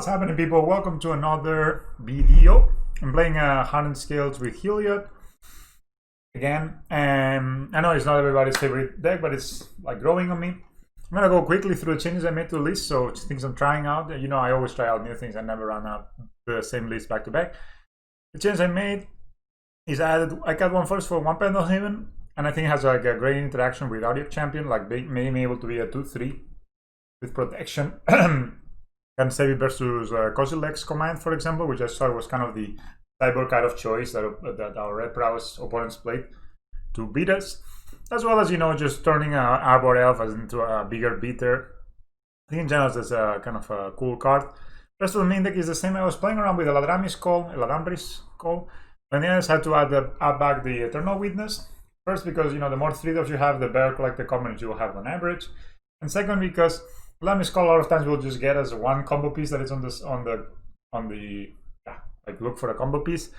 What's happening, people? Welcome to another video. I'm playing Hardened Scales with Heliod again, and I know it's not everybody's favorite deck, but it's like growing on me. I'm gonna go quickly through the changes I made to the list, so things I'm trying out. You know, I always try out new things. I never run out the same list back to back. The change I made is I got one first for one Pendlehaven, and I think it has like a great interaction with Auriok Champion, like making me able to be a 2/3 with protection. Can save it versus Kozilek's command, for example, which I saw was kind of the cyborg kind of choice that our red prowess opponents played to beat us, as well as, you know, just turning Arbor Elf into a bigger beater. I think in general it's a kind of a cool card. The rest of the main deck is the same. I was playing around with Eladamri's Call, and then I decided to add back the Eternal Witness. First, because, you know, the more 3-drops you have, the better collected combos you will have on average, and second, because Eladamri's Call a lot of times will just get us one combo piece that is on the like look for a combo piece.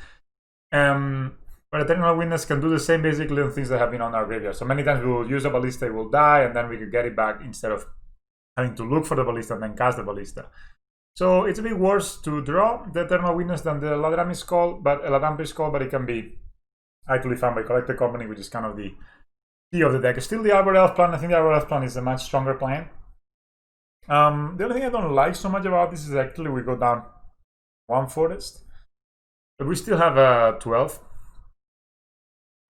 But Eternal Witness can do the same basically on things that have been on our graveyard. So many times we will use a Ballista, it will die, and then we could get it back instead of having to look for the Ballista and then cast the Ballista. So it's a bit worse to draw the Eternal Witness than the Eladamri's Call, but it can be actually found by collected company, which is kind of the key of the deck. Still the Arbor Elf plan. I think the Arbor Elf plan is a much stronger plan. The only thing I don't like so much about this is actually we go down one forest, but we still have 12.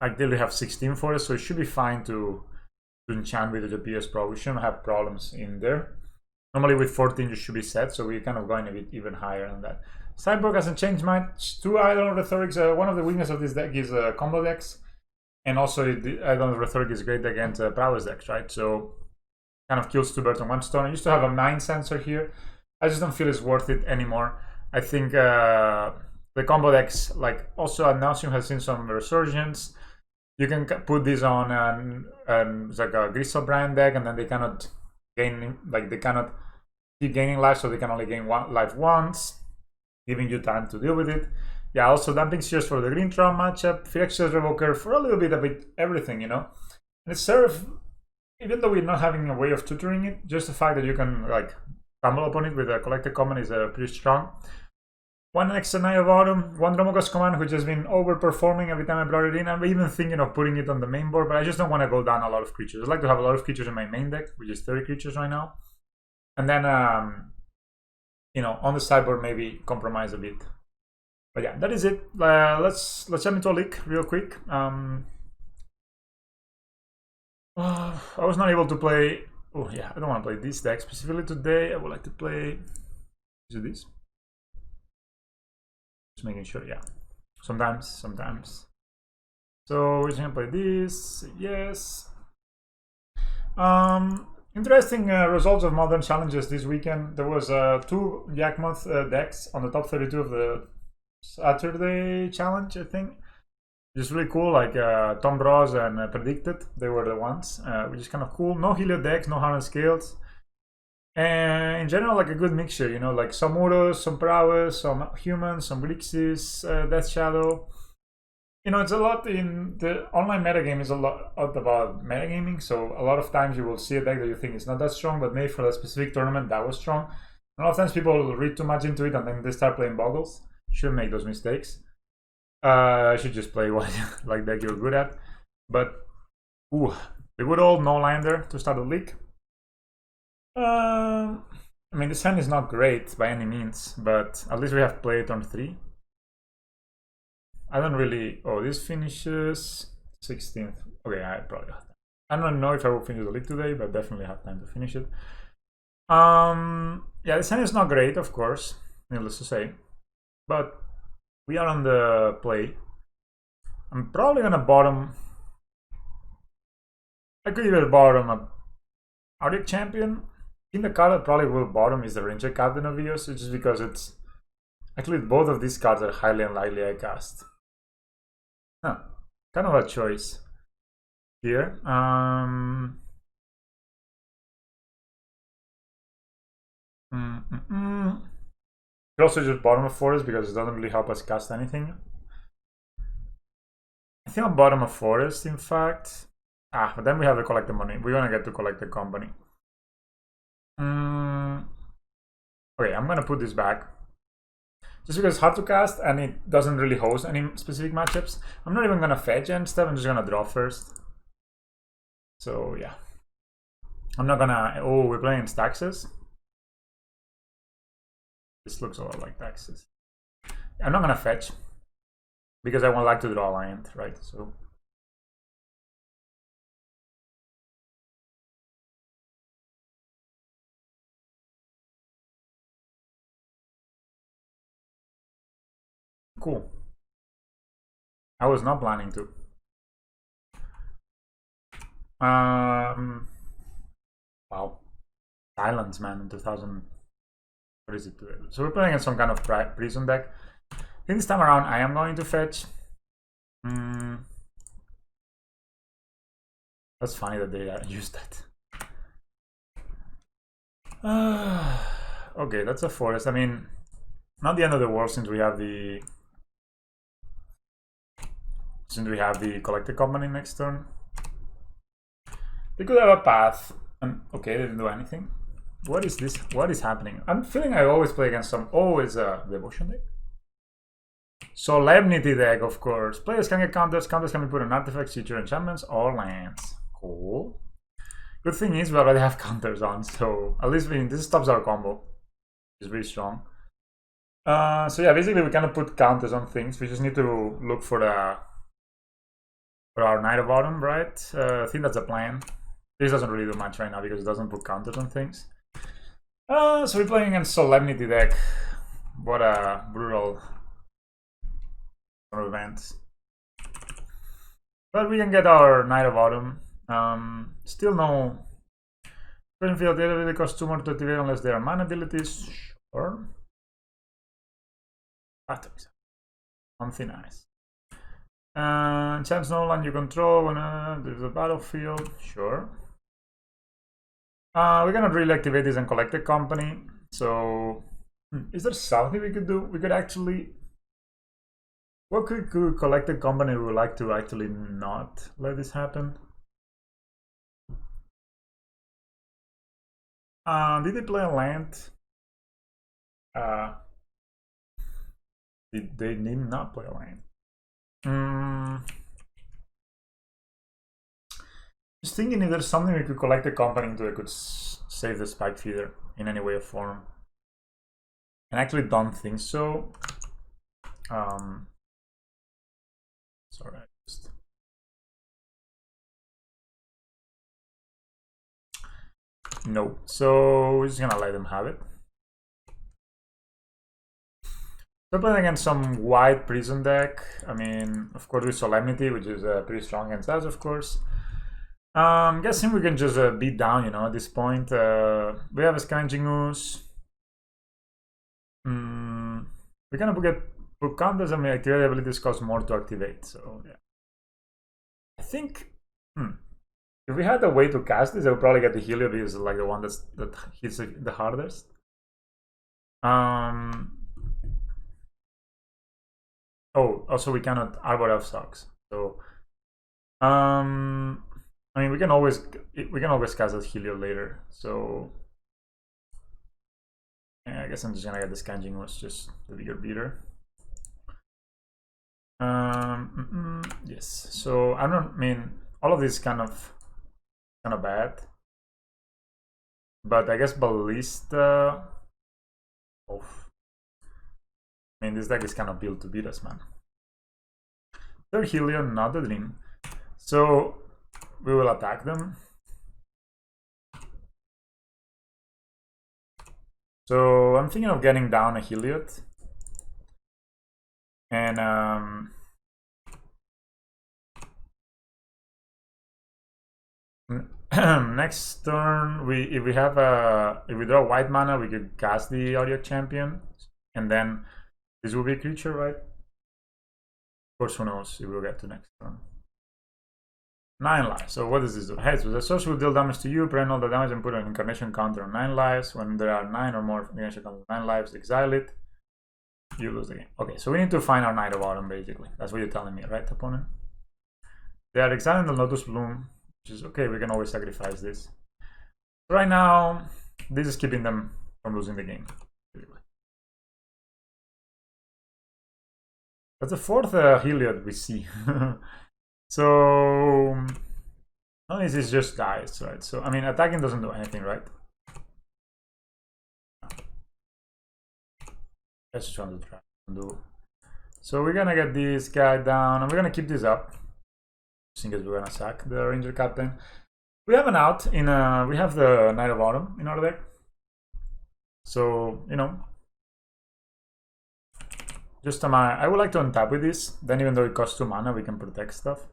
Ideally have 16 forests, so it should be fine to enchant with the Utopia Sprawl. We shouldn't have problems in there. Normally with 14 you should be set, so we're kind of going a bit even higher than that. Sideboard hasn't changed much. 2 Eidolon of Rhetoric. One of the weaknesses of this deck is combo decks, and also the Eidolon of Rhetoric is great against prowess decks, right? So kind of kills 2 birds on 1 stone. I used to have a mind sensor here. I just don't feel it's worth it anymore. I think the combo decks, like also Announcing, has seen some resurgence. You can put these on it's like a Griselbrand deck, and then they cannot gain, like they cannot keep gaining life, so they can only gain life once, giving you time to deal with it. Yeah, also Damping Spheres for the green Tron matchup, Phyrexian Revoker for a little bit of everything, you know. And it serves, even though we're not having a way of tutoring it, just the fact that you can like stumble upon it with a collected common is pretty strong. One extra Knight of Autumn, one Dromoka's command, which has been overperforming every time I brought it in. I'm even thinking of putting it on the main board, but I just don't want to go down a lot of creatures. I'd like to have a lot of creatures in my main deck, which is 30 creatures right now. And then, you know, on the sideboard, maybe compromise a bit. But yeah, that is it. Let's jump into a leak real quick. I was not able to play. Oh yeah, I don't want to play this deck specifically today. I would like to play. Is it this? Just making sure. Yeah. Sometimes. So we're gonna play this. Yes. Interesting results of Modern Challenges this weekend. There was 2 Yawgmoth decks on the top 32 of the Saturday challenge, I think. Just really cool, like Tom Bros and Predicted, they were the ones, which is kind of cool. No Heliod decks, no Hardened Scales, and in general, like a good mixture, you know, like some Uros, some Prowess, some Humans, some Grixis, Death Shadow. You know, it's a lot in the online metagame is a lot about metagaming, so a lot of times you will see a deck that you think is not that strong, but maybe for a specific tournament that was strong. And a lot of times people read too much into it and then they start playing boggles. Shouldn't make those mistakes. I should just play what like deck you're good at. But ooh, the good old no lander to start the league. I mean, this hand is not great by any means, but at least we have played on 3. I don't really. Oh, this finishes 16th. Okay, I probably have time. I don't know if I will finish the league today, but definitely have time to finish it. Yeah, this hand is not great, of course, needless to say, but we are on the play. I'm probably gonna bottom. I could either bottom a Auriok Champion. In the card that probably will bottom is the Ranger-Captain of Eos, just because it's actually both of these cards are highly unlikely I cast. Huh. Kind of a choice here. Could also just bottom a forest because it doesn't really help us cast anything. I think I'll bottom a forest, in fact. But then we have to collect the money. We're gonna get to collect the company. Okay, I'm gonna put this back. Just because it's hard to cast and it doesn't really host any specific matchups. I'm not even gonna fetch and stuff, I'm just gonna draw first. So yeah. I'm not gonna... Oh, we're playing Staxes. This looks a lot like Taxes. I'm not gonna fetch because I won't like to draw a land, right? So cool. I was not planning to. Wow. Silence, man, in 2000. What is it today? So we're playing in some kind of prison deck. I think this time around I am going to fetch. That's funny that they used that. Okay, that's a forest. I mean, not the end of the world since we have the collected company next turn. They could have a path, and okay, they didn't do anything. What is this? What is happening? I'm feeling I always play against some always a devotion deck. Solemnity deck, of course. Players can get counters. Counters can be put on artifacts, feature enchantments, or lands. Cool. Good thing is we already have counters on, so at least this stops our combo. It's very strong. So yeah, basically we cannot put counters on things. We just need to look for our Knight of Autumn, right? I think that's the plan. This doesn't really do much right now because it doesn't put counters on things. So we're playing against Solemnity deck. What a brutal event. But we can get our Knight of Autumn. Still no. Current field ability costs 2 more to activate unless they are mana abilities. Sure. Something nice. Chance no land you control when there's a battlefield. Sure. We cannot really activate this and collect a company. So, is there something we could do? We could actually. What could collect a company we would like to actually not let this happen? Did they play a land? They did not play a land. Just thinking if there's something we could collect a company into that could save the Spike Feeder in any way or form. And actually don't think so. Sorry, no. So we're just gonna let them have it. We're playing against some white prison deck. I mean, of course with Solemnity, which is pretty strong against us, of course. I'm guessing we can just beat down, you know, at this point. We have a Scavenging Ooze. We can put counters and activate abilities cost more to activate, so yeah. I think if we had a way to cast this, I would probably get the Heliod because like the one that hits the hardest. Oh, also we cannot Arbor Elf sucks. So I mean we can always cast as Heliod later. So yeah, I guess I'm just gonna get the Scavenging Ooze, just the bigger beater. Yes. So I mean all of this is kind of bad. But I guess Ballista. Oh. I mean, this deck is kind of built to beat us, man. They're Heliod, not the Dream. So we will attack them. So I'm thinking of getting down a Heliod. And next turn, if we draw white mana, we could cast the Auriok Champion, and then this will be a creature, right? Of course, who knows if we'll get to next turn. 9 lives. So what does this do? Heads with a source will deal damage to you, prevent all the damage, and put an incarnation counter on 9 lives. When there are 9 or more incarnation counters on 9 lives, exile it. You lose the game. Okay, so we need to find our Knight of Autumn, basically. That's what you're telling me, right, opponent? They are exiling the Lotus Bloom, which is okay. We can always sacrifice this. Right now, this is keeping them from losing the game. That's the fourth Heliod we see. So this is just dice, right? So I mean, attacking doesn't do anything, right? Let's just want to try and do. So we're gonna get this guy down, and we're gonna keep this up, just in case we're gonna sack the Ranger-Captain. We have an out in we have the Knight of Autumn in our deck, so you know. Just I would like to untap with this. Then, even though it costs 2 mana, we can protect stuff.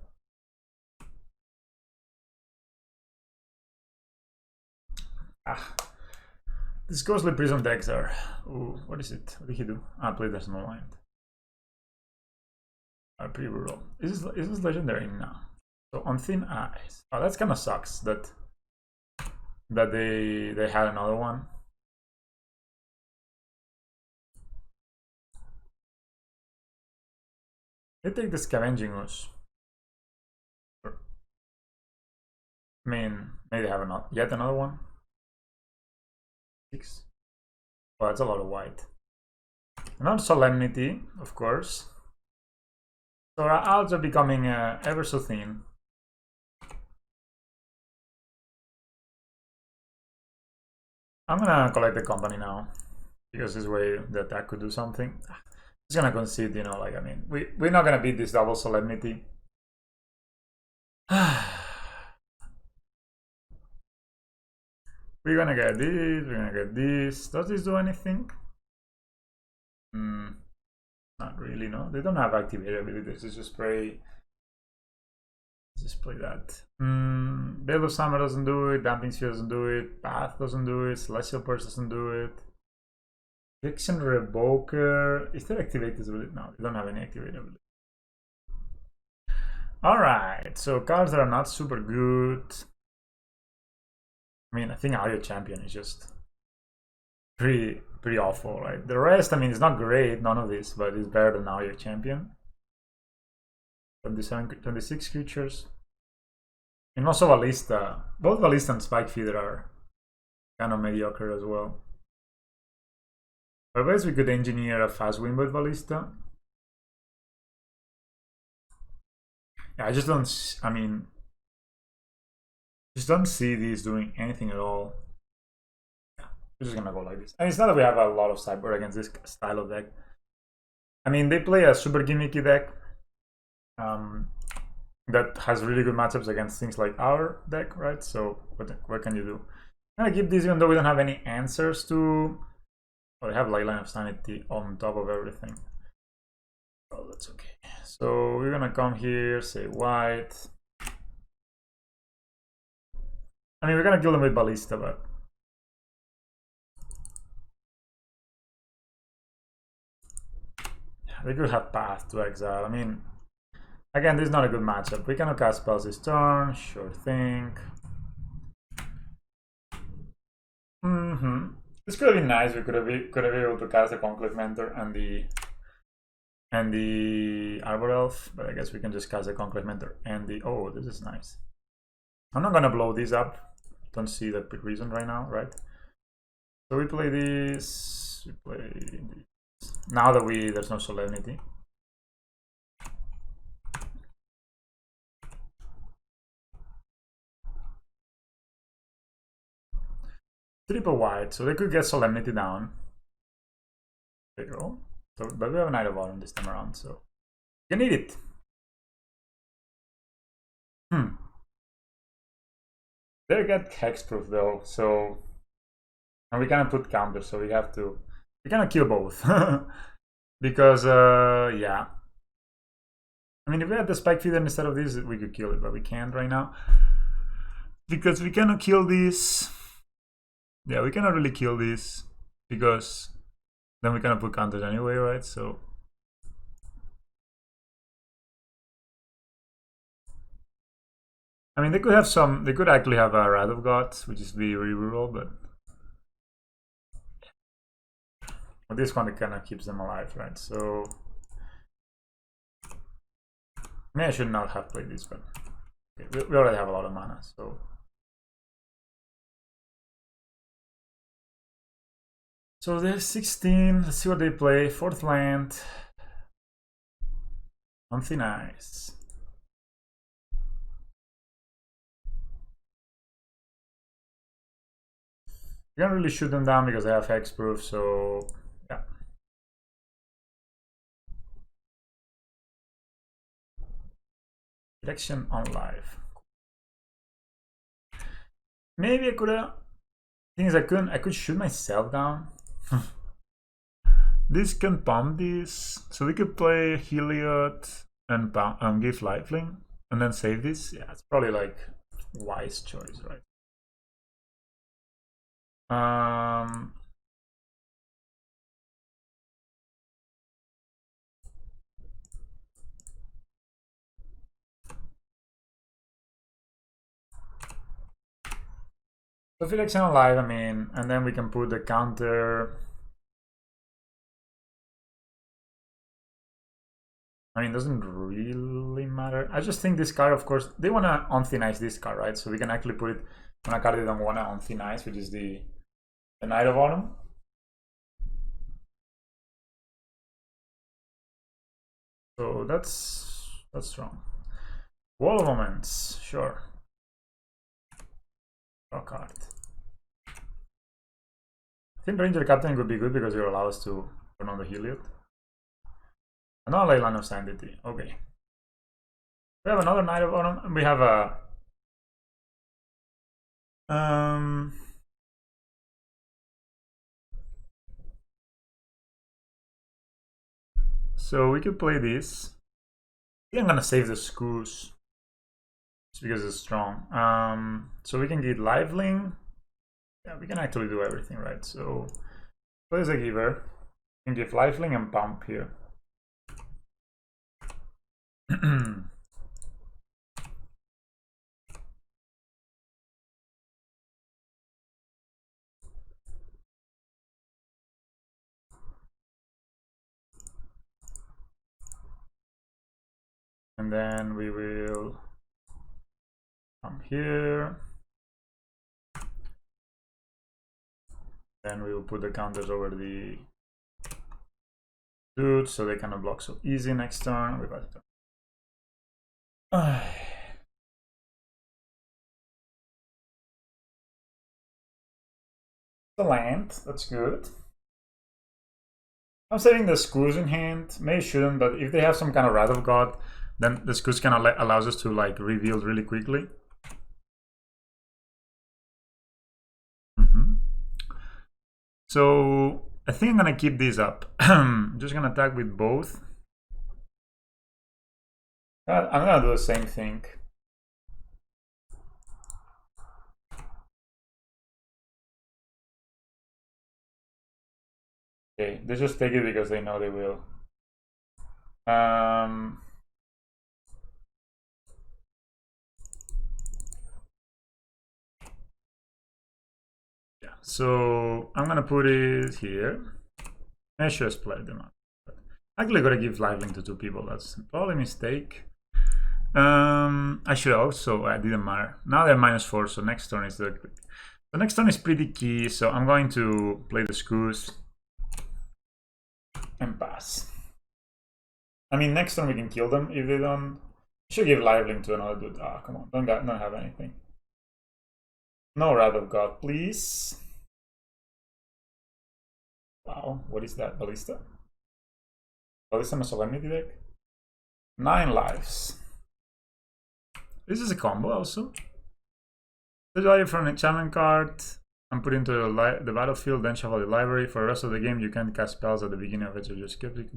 These Ghostly Prison decks are. Ooh, what is it? What did he do? Play There's No Mind. Pretty brutal. Is this legendary? No. So on Thin Ice. Oh, that's kind of sucks that they had another one. They take the Scavenging Ooze. I mean, maybe they have yet another one. 6. Well, that's a lot of white. Another Solemnity, of course. So our outs are becoming ever so thin. I'm gonna collect the company now, because this way the attack could do something. It's gonna concede, you know, like, I mean, we're not gonna beat this double Solemnity. We're gonna get this, we're gonna get this. Does this do anything? Not really, no. They don't have activated abilities, it's just play. Just play that. Veil of Summer doesn't do it, Damping Sphere doesn't do it, Path doesn't do it, Celestial Purge doesn't do it. Phyrexian Revoker. Is there activated ability? No, they don't have any activated ability. Alright, so cards that are not super good. I mean, I think Auriok Champion is just pretty awful, right? The rest, I mean, it's not great, none of this, but it's better than Auriok Champion. 26 creatures. And also Ballista. Both Ballista and Spike Feeder are kind of mediocre as well. But I guess we could engineer a fast win with Ballista. Yeah, I just don't, I mean, just don't see these doing anything at all. Yeah, we're just gonna go like this. And it's not that we have a lot of sideboard against this style of deck. I mean, they play a super gimmicky deck that has really good matchups against things like our deck, right? So what can you do? I'm gonna keep this even though we don't have any answers to. Oh, they have Lifeline of Sanity on top of everything. Oh, that's okay. So we're gonna come here, say white. I mean, we're gonna kill them with Ballista, but yeah, they could have Path to Exile. I mean, again, this is not a good matchup. We cannot cast spells this turn, sure thing. This could have been nice. We could have been able to cast the Conclave Mentor and the Arbor Elf, but I guess we can just cast the Conclave Mentor and the. Oh, this is nice. I'm not gonna blow these up. Don't see the reason right now, right? So we play this. We play this. Now that there's no Solemnity. Triple white, so they could get Solemnity down. There you go. So, but we have a Knight of Autumn this time around, so you need it. They get hexproof though, so and we cannot put counters, so we cannot kill both. Because yeah. I mean, if we had the Spike Feeder instead of this, we could kill it, but we can't right now. Because we cannot kill this. Yeah, we cannot really kill this because then we cannot put counters anyway, right? So I mean, they could actually have a Wrath of Gods, which is very brutal, but this one kind of keeps them alive, right? So maybe I should not have played this, but okay, we already have a lot of mana, so. So they have 16. Let's see what they play. 4th land. On thin ice. You can't really shoot them down because they have hexproof, so yeah. Direction on live. Maybe I could have. Thing is, I could shoot myself down. This can pump this, so we could play Heliod and give lifelink and then save this. Yeah, it's probably like wise choice, right? So Phyrexian alive, I mean, and then we can put the counter. I mean, it doesn't really matter. I just think this card, of course, they want to on thin ice this card, right? So we can actually put it on a card they don't want to on thin ice, which is the Knight of Autumn. So that's strong. Wall of Moments, sure. Draw card. I think Ranger-Captain would be good because it will allow us to turn on the Heliod. Another Leyline of Sanity. Okay. We have another Knight of Autumn, and we have a so we could play this. I think I'm gonna save the Screws just because it's strong. So we can get lifelink. Yeah, we can actually do everything, right? So play as a giver. We can give lifelink and pump here. And then we will come here. Then we will put the counters over the dudes so they cannot block so easy next turn. We got it. The land, that's good. I'm saving the Screws in hand. Maybe shouldn't, but if they have some kind of Wrath of God, then the Screws kind of allows us to like reveal really quickly. So I think I'm gonna keep these up. I'm just gonna attack with both. I'm gonna do the same thing. Okay, they just take it because they know they will. Yeah, so I'm gonna put it here. I should have split them up. Actually, gotta give lifelink to two people. That's probably a mistake. I should also. It didn't matter. Now they're -4, so next turn is the next turn is pretty key. So I'm going to play the Screws and pass. I mean, next turn we can kill them if they don't. I should give lifelink to another dude. Ah, come on, don't have anything. No Wrath of God, please. Wow, what is that? Ballista? Ballista and a Solemnity deck? 9 lives. This is a combo also. The value from an enchantment card and put into the battlefield, then shuffle the library. For the rest of the game, you can cast spells at the beginning of it, so just skip it.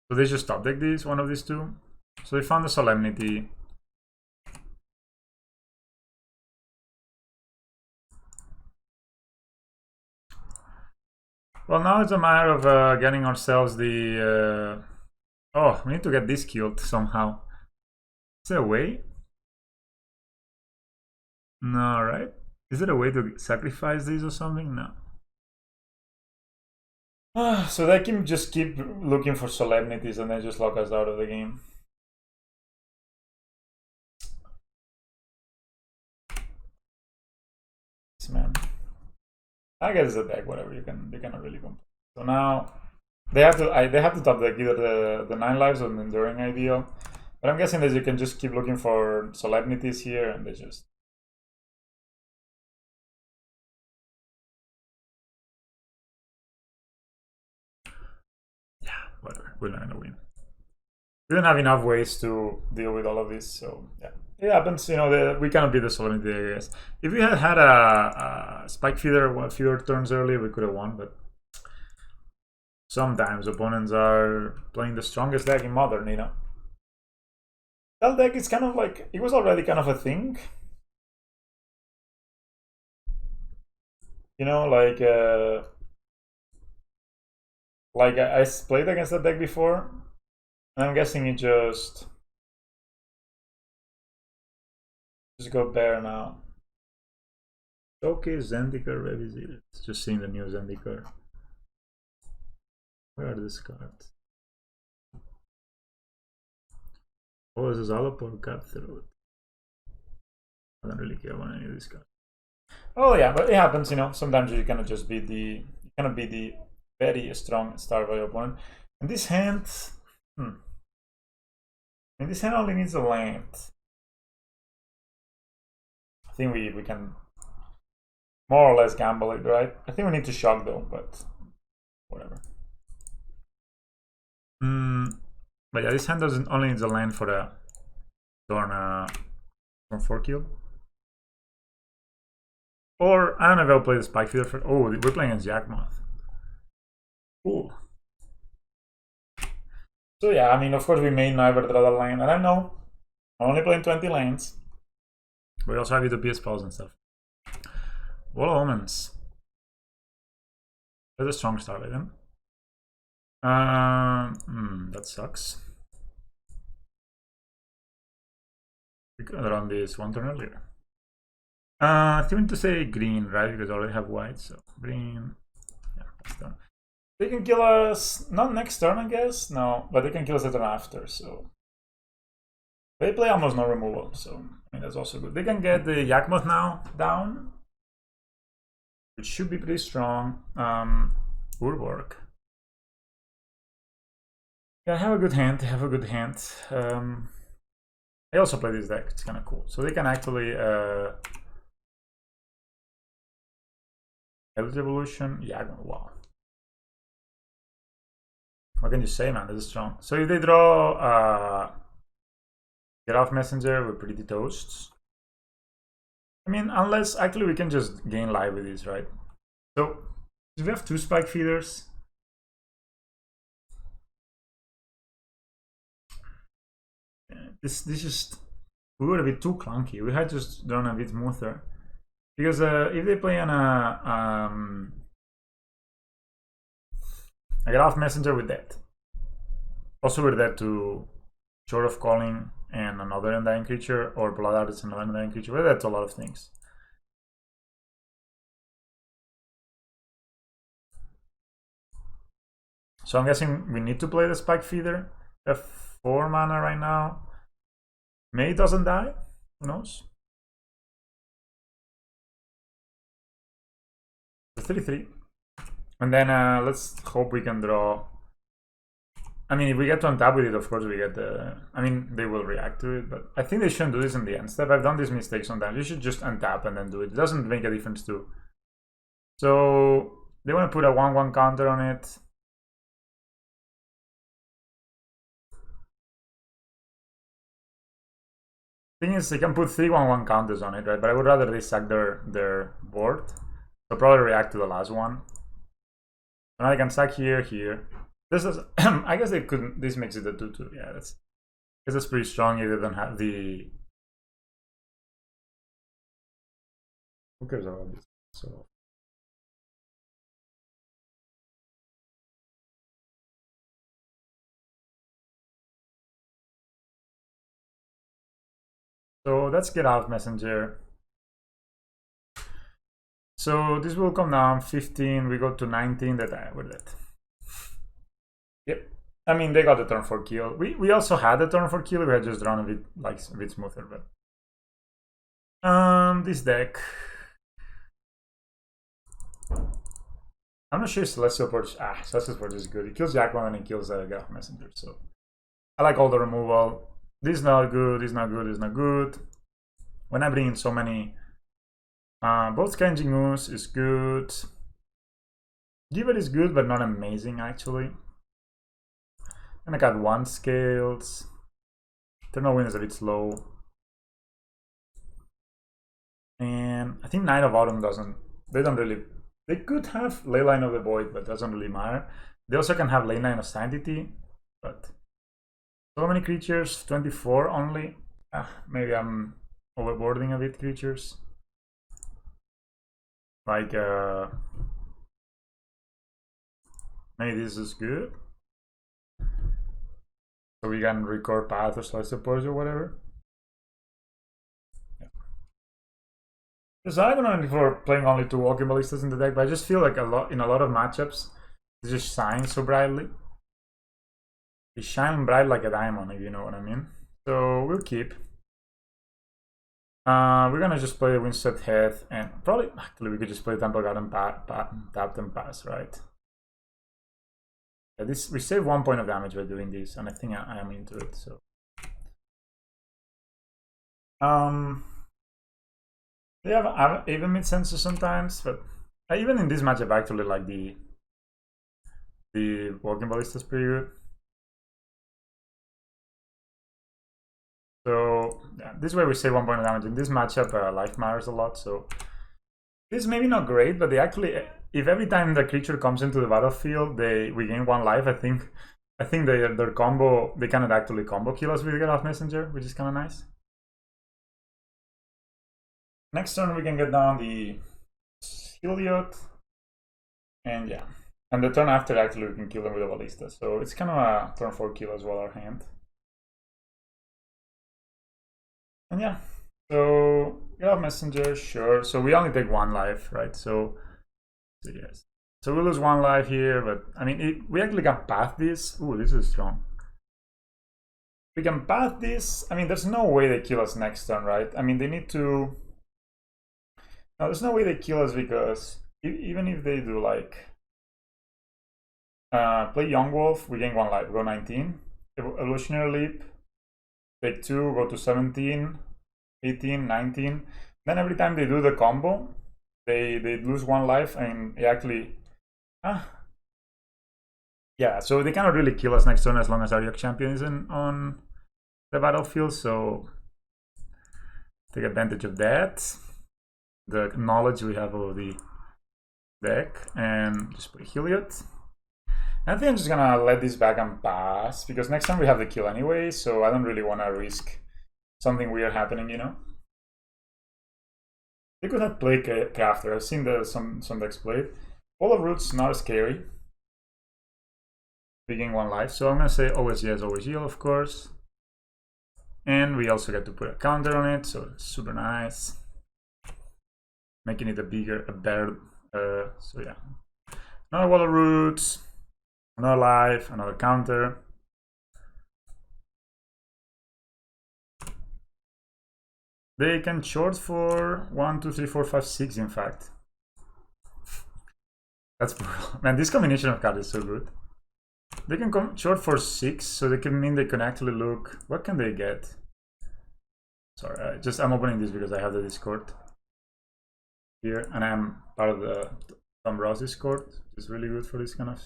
So they just top deck this, one of these two. So they found the Solemnity. Well, now it's a matter of getting ourselves the... Oh, we need to get this killed somehow. Is there a way? No, right? Is there a way to sacrifice these or something? No. So they can just keep looking for Solemnities and then just lock us out of the game. Man, I guess it's a deck, whatever, you cannot really complain. So now They have to top deck either the 9 lives or the Enduring Ideal. But I'm guessing that you can just keep looking for Solemnities here, and they just... Yeah, whatever. We're not gonna win. We don't have enough ways to deal with all of this, so yeah. It happens, you know, we cannot beat the Solemnity, I guess. If we had had a Spike Feeder a few turns earlier, we could have won, but sometimes opponents are playing the strongest deck in Modern, you know. That deck is kind of like, it was already kind of a thing. You know, like I played against that deck before, and I'm guessing it just go bare now. Okay, Zendikar Revisited. Just seeing the new Zendikar. Where are these cards? Oh, this is Alapor Cutthroat. I don't really care about any of these cards. Oh yeah, but it happens, you know. Sometimes you cannot just be the very strong star value opponent. And this hand, and this hand only needs a land. I think we can more or less gamble it, right? I think we need to shock though, but whatever. But yeah, this hand doesn't only needs a land for the turn 4 kill. Or I don't know if I'll play the Spike Feeder for. Oh, we're playing against Yawgmoth. Cool. So yeah, I mean, of course we may never draw the land, and I know I'm only playing 20 lanes. We also have Utopia Sprawl and stuff. Wall of Omens. That's a strong start by them. That sucks. We could have run this one turn earlier. I think to say green, right? Because I already have white, so green. Yeah, that's done. They can kill us not next turn, I guess. No, but they can kill us the turn after. So they play almost no removal, so I mean that's also good. They can get the Yawgmoth now down, which should be pretty strong. Would work. Yeah, have a good hand. Have a good hand. I also play this deck. It's kind of cool. So they can actually Eldritch Evolution. Yeah, wow. What can you say, man? This is strong. So if they draw Get Off Messenger, we're pretty toast. I mean, unless actually we can just gain life with this, right? So if we have 2 Spike Feeders, this just we would have been too clunky. We had just drawn a bit smoother. Because if they play on a Get Off Messenger with that. Also with that to Short of Calling and another Undying Creature, or Blood Artist and another Undying Creature. Well, that's a lot of things. So I'm guessing we need to play the Spike Feeder. We have 4 mana right now. May doesn't die. Who knows? 33. And then let's hope we can draw. I mean, if we get to untap with it, of course we get the. I mean, they will react to it, but I think they shouldn't do this in the end step. I've done this mistake sometimes. You should just untap and then do it. It doesn't make a difference too. So they want to put a 1/1 counter on it. Thing is, they can put 3 1/1 counters on it, right? But I would rather they sack their board. They'll probably react to the last one. And I can sack here. This is, I guess they couldn't. This makes it a 2/2. Yeah, that's pretty strong if they don't have the. Who cares about this? So that's Get Out Messenger. So this will come down 15. We go to 19. That with that. Yep. I mean, they got the turn 4 kill. We also had the turn 4 kill. We had just drawn a bit smoother, but this deck. I'm not sure Celestial Purge. Celestial Purge is good. It kills Yawgmoth and it kills Graph Messenger. So I like all the removal. This is not good. This is not good. This is not good. When I bring in so many, both Scavenging Ooze is good. Give It is good, but not amazing actually. And I got 1 Scales. Eternal Wind is a bit slow. And I think Night of Autumn doesn't. They don't really. They could have Leyline of the Void, but doesn't really matter. They also can have Leyline of Sanctity, but so many creatures, 24 only. Maybe I'm overboarding a bit creatures. Like maybe this is good. So we can record Path or Celestial Purge or whatever. There's an argument for playing only 2 Walking Ballistas in the deck, but I just feel like in a lot of matchups, they just shine so brightly. They shine bright like a diamond, if you know what I mean. So we'll keep. We're gonna just play Windswept Heath, and probably actually we could just play Temple Garden tap and pass, right? Yeah, we save 1 point of damage by doing this, and I think I am into it. So they have even mid sensor sometimes, but even in this matchup, I actually like the Walking Ballista is pretty good. So yeah, this way we save 1 point of damage. In this matchup, life matters a lot. So this is maybe not great, but they actually, if every time the creature comes into the battlefield, we gain 1 life. I think their combo, they cannot actually combo kill us with Graph Messenger, which is kind of nice. Next turn we can get down the Heliod, and yeah, and the turn after actually we can kill them with a Ballista. So it's kind of a turn 4 kill as well, our hand. And yeah, so Graph Messenger, sure. So we only take 1 life, right? So yes. So we lose 1 life here, but I mean, we actually can path this. Ooh, this is strong. We can path this. I mean, there's no way they kill us next turn, right? I mean, they need to. No, there's no way they kill us, because even if they do like play Yawgmoth, we gain 1 life, go 19. Evolutionary Leap, take 2, go to 17, 18, 19. Then every time they do the combo, they lose 1 life, and it actually yeah, so they cannot really kill us next turn as long as Auriok Champion is on the battlefield. So take advantage of that, the knowledge we have of the deck, and just play Heliod. I think I'm just gonna let this back and pass, because next time we have the kill anyway, so I don't really want to risk something weird happening, you know. They could have played Crafter. I've seen some decks played. Wall of Roots, not scary. We gain 1 life, so I'm gonna say always yes, always yield, of course. And we also get to put a counter on it, so it's super nice, making it a better. So yeah, another Wall of Roots, another life, another counter. They can short for 1, 2, 3, 4, 5, 6. In fact, that's brutal. Man, this combination of cards is so good. They can come short for 6, so they can actually look. What can they get? Sorry, I'm opening this because I have the Discord here, and I'm part of the Tom Ross Discord, which is really good for this kind of.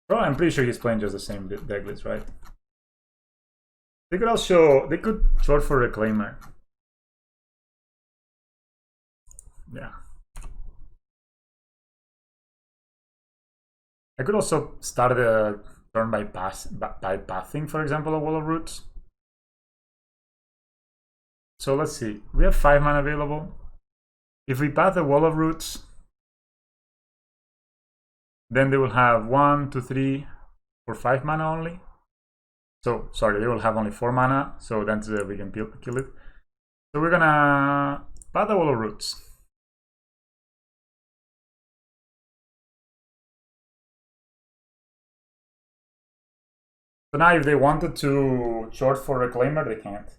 Well, I'm pretty sure he's playing just the same Decklist, right? They could short for Reclaimer. Yeah. I could also start the turn by pathing, for example, a Wall of Roots. So let's see. We have 5 mana available. If we path a Wall of Roots, then they will have 1, 2, 3, or 5 mana only. So sorry, they will have only 4 mana. So then we can kill it. So we're gonna path a Wall of Roots. So now if they wanted to short for Reclaimer, they can't.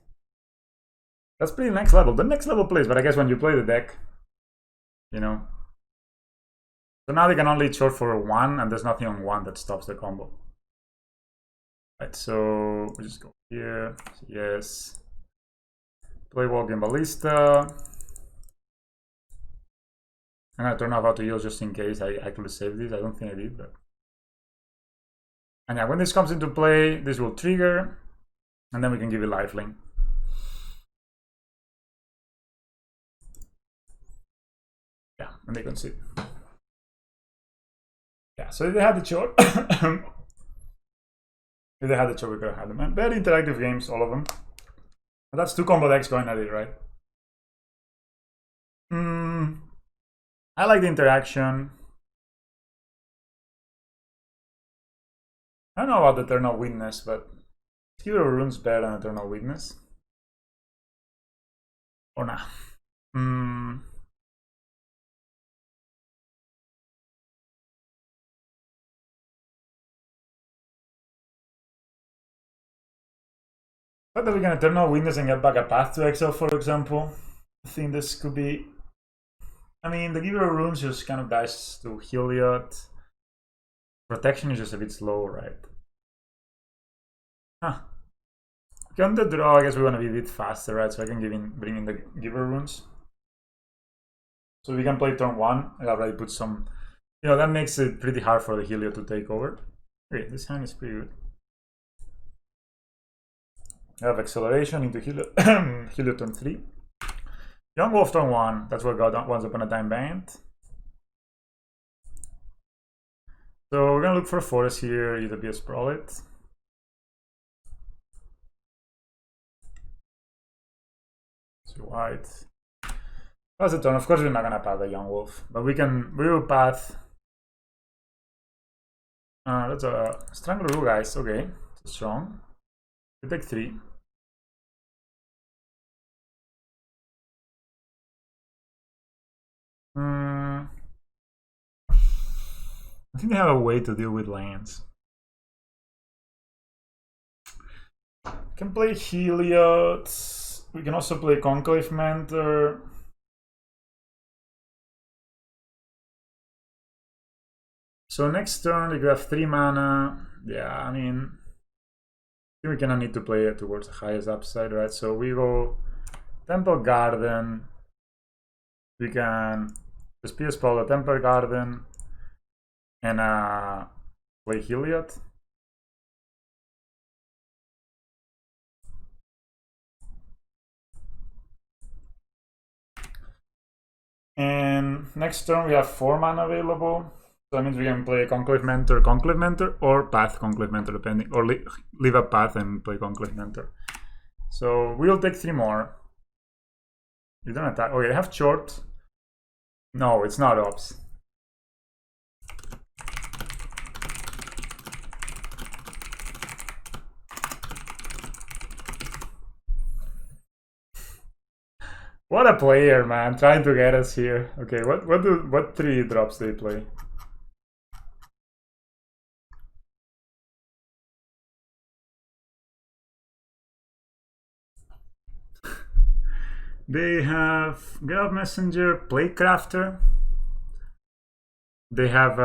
That's pretty next level. The next level plays, but I guess when you play the deck, you know, So now they can only short for 1, and there's nothing on 1 that stops the combo. Right, so we just go here. Yes. Play Walking Ballista. I'm gonna turn off Auto Heals just in case I actually save this. I don't think I did, but. And yeah, when this comes into play, this will trigger, and then we can give it lifelink. Yeah, and they concede. Yeah, so if they had the short, if they had the short, we could have had them. And very interactive games, all of them. But that's 2 combo decks going at it, right? I like the interaction. I don't know about Eternal Witness, but Hero Rune's better than Eternal Witness. Or nah. But that we can Eternal Witness and get back a path to Exile, for example. I think this could be. I mean, the Giver of Runes just kind of dies to Heliod. Protection is just a bit slow, right? Huh. On the draw, I guess we want to be a bit faster, right? So I can bring in the Giver Runes. So we can play turn 1. I already put some. You know, that makes it pretty hard for the Heliod to take over. Okay, this hand is pretty good. I have acceleration into Heliod, Heliod turn 3. Yawgmoth turn 1, that's what got Once Upon a Time banned. So we're gonna look for a forest here, Utopia Sprawl it. So white. That's a turn. Of course we're not gonna path the Yawgmoth, but we will path. That's a Strangler, guys. Okay, so strong. We take 3. I think they have a way to deal with lands. We can play Heliod. We can also play Conclave Mentor. So next turn we have 3 mana. Yeah, I mean, we're gonna need to play it towards the highest upside, right? So we go Temple Garden. We can Spear Sprawl the Temple Garden and play Heliod. And next turn we have 4 mana available. So that means we can play Conclave Mentor, or Path Conclave Mentor, depending, or leave a Path and play Conclave Mentor. So we'll take 3 more. You don't attack. Okay, they have short. No, it's not ops. What a player, man! Trying to get us here. Okay, what 3 drops they play? They have Get Messenger, Playcrafter. They have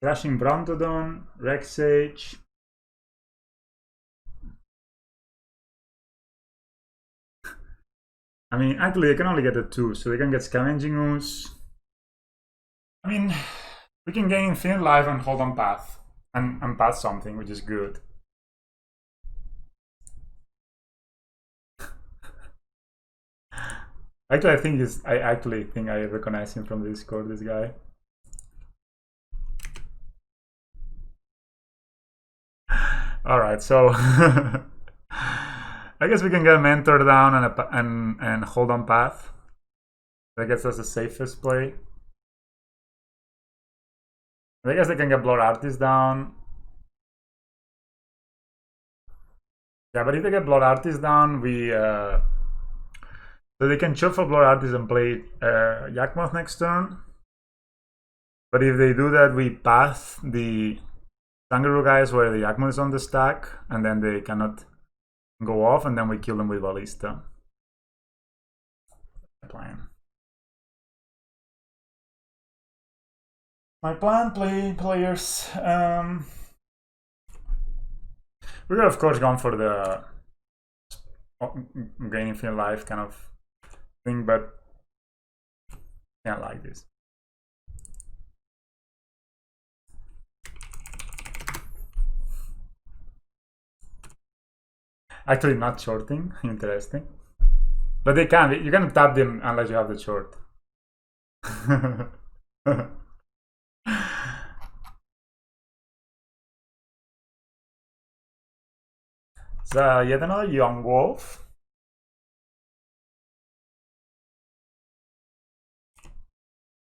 Crashing Brontodon, Rexage. I mean, actually, they can only get the 2, so they can get Scavenging Ooze. I mean, we can gain Infinite Life and hold on Path, and path something, which is good. Actually, I actually think I recognize him from the Discord, this guy. Alright, so I guess we can get a Mentor down and hold on Path. I guess that's the safest play. I guess they can get Blood Artist down. Yeah, but if they get Blood Artist down, so they can chop for Blood Artist and play Yawgmoth next turn. But if they do that, we path the Kangaroo guys where the Yawgmoth is on the stack, and then they cannot go off, and then we kill them with Ballista. plan. My plan, players. We could of course gone for the gain infinite life kind of thing, but I can't like this. Actually, not shorting. Interesting. But they can. You can tap them unless you have the short. So yet another Yawgmoth.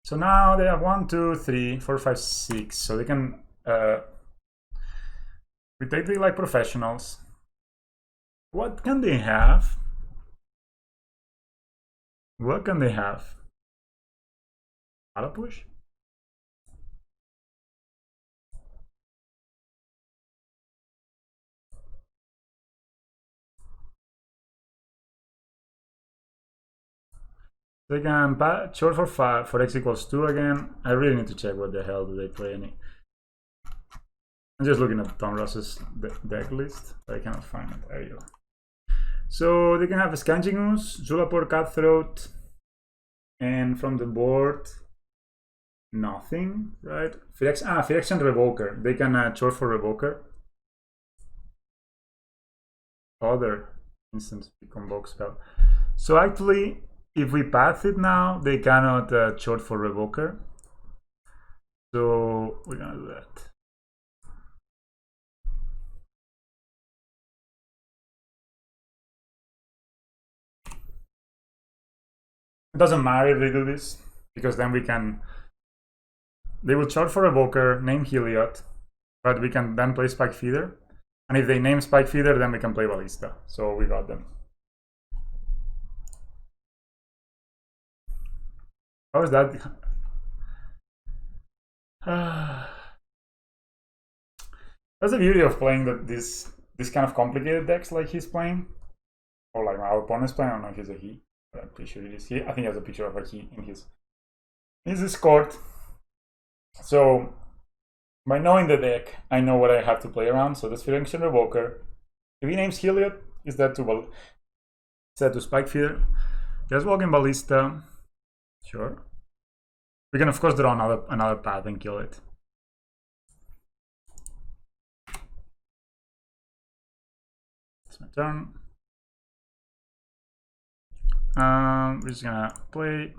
So now they have 1, 2, 3, 4, 5, 6. So they can. We take the like professionals. What can they have? What can they have? Auto push? They can short for 5 for X equals 2 again. I really need to check what the hell do they play any. I'm just looking at Tom Ross's deck list, but I cannot find it. There you go. So they can have a Scavenging Ooze, Zulapur Cutthroat, and from the board, nothing, right? Phyrexian Revoker. They can short for Revoker. Other instance convoke spell. So actually, if we path it now, they cannot short for Revoker. So we're gonna do that. It doesn't matter if they do this, because then we can. They will short for Revoker, name Heliod, but we can then play Spike Feeder. And if they name Spike Feeder, then we can play Ballista. So we got them. How is that? That's the beauty of playing this kind of complicated decks like he's playing. Or like our opponent's playing. I don't know if he's a he, but I'm pretty sure it is he. I think he has a picture of a he in his Discord. So by knowing the deck, I know what I have to play around. So this Phyrexian Revoker. If he names Heliod, is that to Spike Feeder? Just Walking Ballista. Sure. We can of course draw another path and kill it. It's my turn. We're just gonna play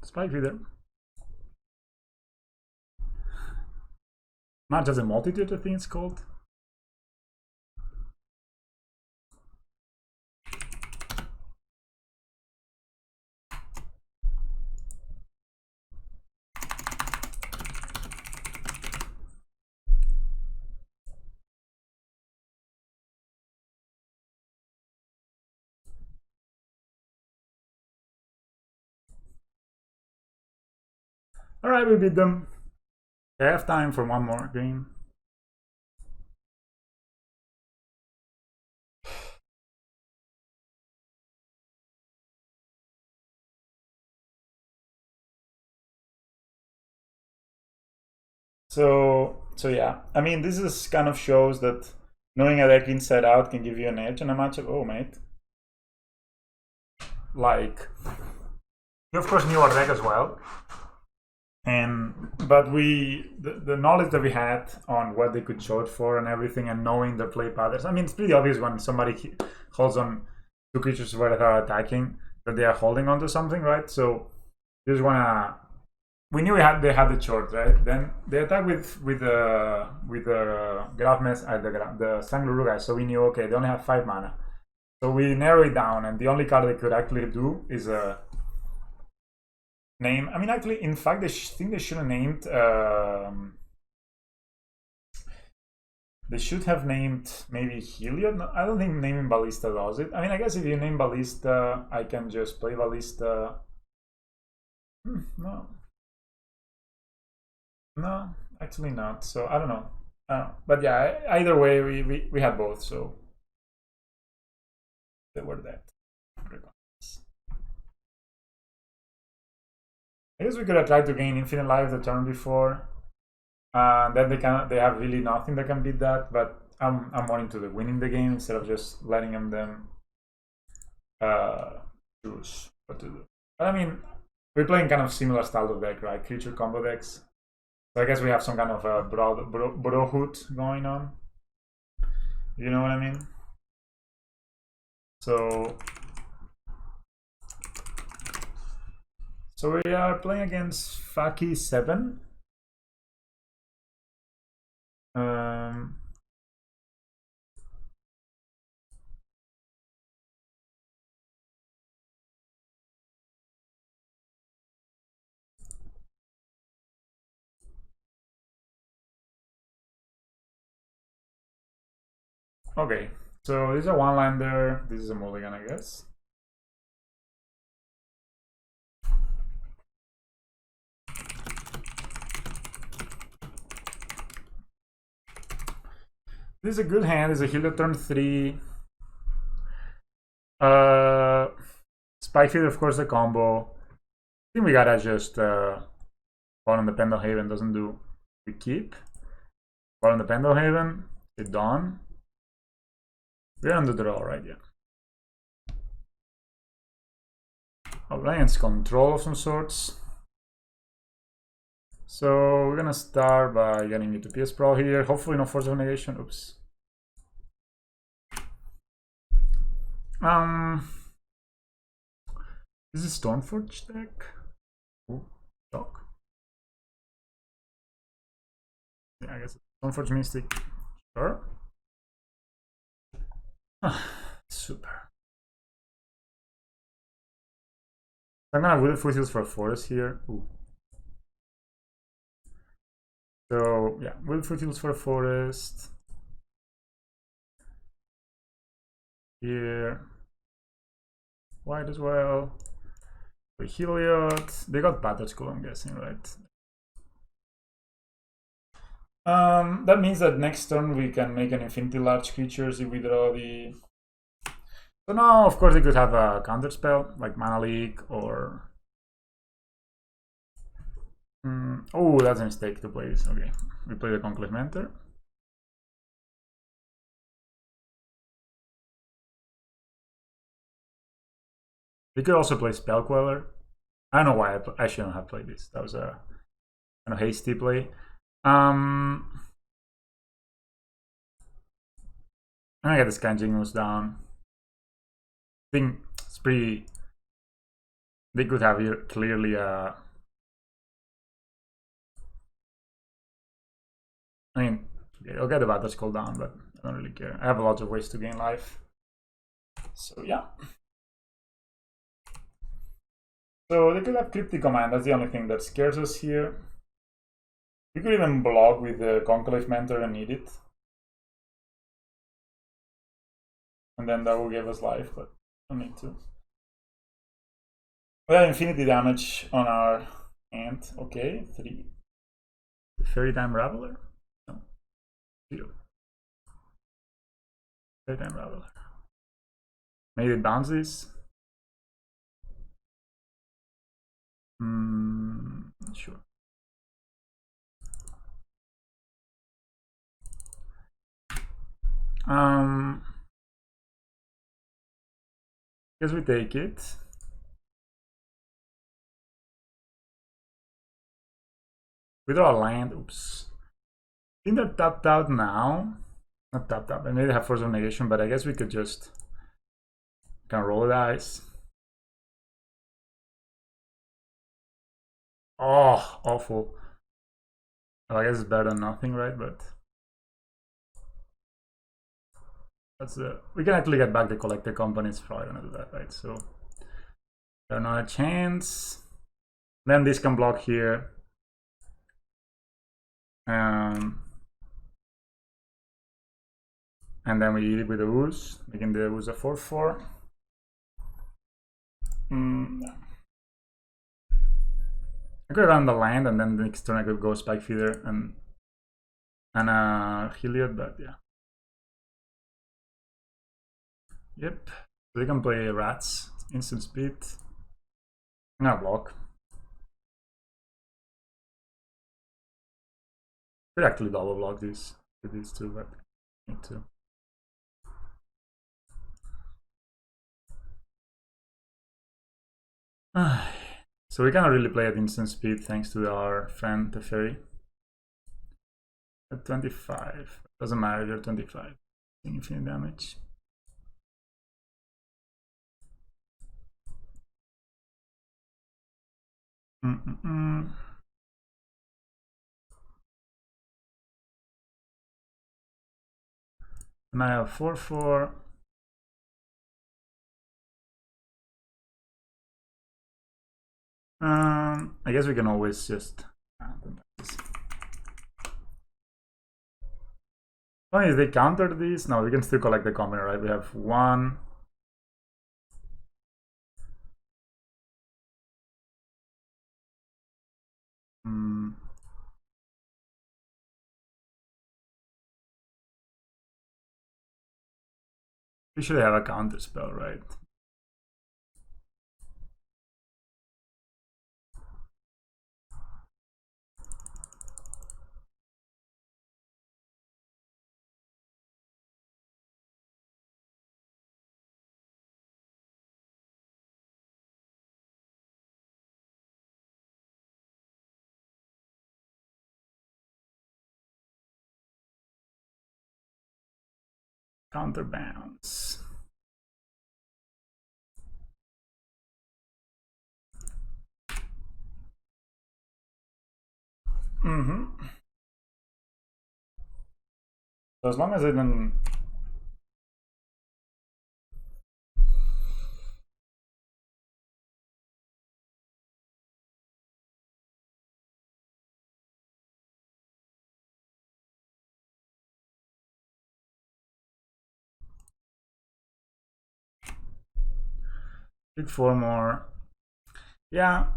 Spike Feeder. Not just a multitude, I think it's called. Alright, we beat them. I have time for one more game. So yeah, I mean, this is kind of shows that knowing a deck inside out can give you an edge in a matchup. Oh, mate. Like, you of course knew our deck as well. But the knowledge that we had on what they could short for and everything, and knowing their play patterns. I mean, it's pretty obvious when somebody holds on 2 creatures without attacking that they are holding on to something, right? So you just wanna. We knew they had the short, right? Then they attack with the Grafmes the Sangluru guys. So we knew, okay, they only have 5 mana. So we narrow it down, and the only card they could actually do is a name. I mean, actually, in fact, think they should have named. They should have named maybe Heliod. No, I don't think naming Ballista does it. I mean, I guess if you name Ballista, I can just play Ballista. No, actually not. So I don't know. But yeah, either way, we had both, so they were that. I guess we could have tried to gain infinite life the turn before. Then they have really nothing that can beat that, but I'm more into the winning the game instead of just letting them choose what to do. But I mean, we're playing kind of similar style of deck, right? Creature combo decks. So I guess we have some kind of brohood going on. You know what I mean? So we are playing against Faki 7. Okay, so this is a one-lander. This is a mulligan, I guess. This is a good hand. It's a Heliod turn 3. Spikefield, of course, the combo. I think we gotta just on the Pendelhaven doesn't do. We keep. On the Pendelhaven, it's done. We're on the draw, right? Yeah. Alliance control of some sorts. So we're gonna start by getting Utopia Sprawl here. Hopefully no Force of Negation. Oops. This is Stoneforge deck. Ooh, shock. Yeah, I guess Stoneforge Mystic. Sure. Super. I'm gonna Wooded Foothills for a forest here. Ooh. So yeah, Wooded Foothills for a forest. Here. White as well. For Heliod. They got Battle School, I'm guessing, right? That means that next turn we can make an infinity large creatures if we draw the... So now, of course, they could have a counter spell, like Mana Leak or... Oh, that's a mistake to play this. Okay, we play the Conclave Mentor. We could also play Spell Queller. I don't know why I shouldn't have played this. That was a kind of hasty play. I'm gonna get the Scavenging Ooze down. I think it's pretty... They could have here clearly a... I mean, I'll get the Battle Skull down, but I don't really care. I have a lot of ways to gain life. So yeah. So they could have Cryptic Command. That's the only thing that scares us here. We could even block with the Conclave Mentor and need it. And then that will give us life, but I don't need to. We have infinity damage on our hand. Okay, 3. Fairy Time Raveler? No. 0. Fairy Time Raveler. Maybe it bounces. Sure. Guess we take it. We draw a land. Oops. I think they're tapped out now. Not tapped out. I may have Force of Negation, but I guess we could just kind of roll the dice. Oh, awful. Well, I guess it's better than nothing, right? But that's we can actually get back the Collector Company. It's probably gonna do that, right? So there's not a chance. Then this can block here. And then we eat it with the Ooze, making the Ooze a 4/4. I could run the land, and then the next turn I could go Spike Feeder and Heliod, but yeah. Yep. So they can play Rats, instant speed. I'm gonna block. Could actually double block this with these two, but need to. So we cannot really play at instant speed thanks to our friend the fairy. At 25, doesn't matter if you're 25. Infinite damage. And I have 4/4. I guess we can always just. Oh, if they counter this, no, we can still collect the common, right? We have 1. We should have a counter spell, right? Counterbalance. So as long as I don't. Pick 4 more. Yeah,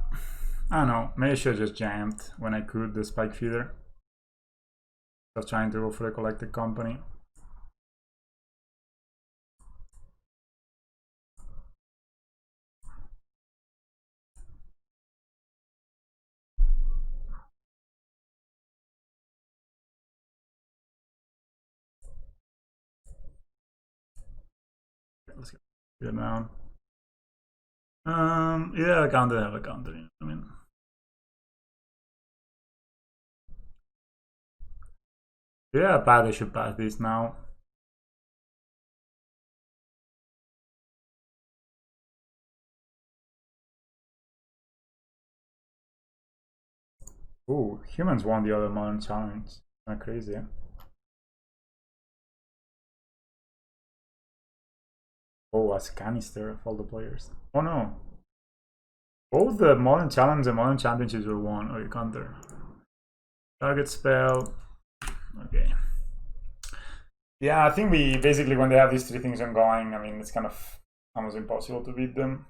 I don't know. Maybe I should have just jammed when I could the spike feeder. I was trying to go for the collected company. Let's get it down. Yeah, I counter, have a counter. I mean, yeah, bad. I should pass this now. Ooh, humans won the other modern challenge. Kind of crazy. Eh? Oh, a canister of all the players. Oh no. Both the modern challenge and modern championships were won. Oh, you counter. Target spell. Okay. Yeah, I think we basically, when they have these 3 things ongoing, I mean, it's kind of almost impossible to beat them.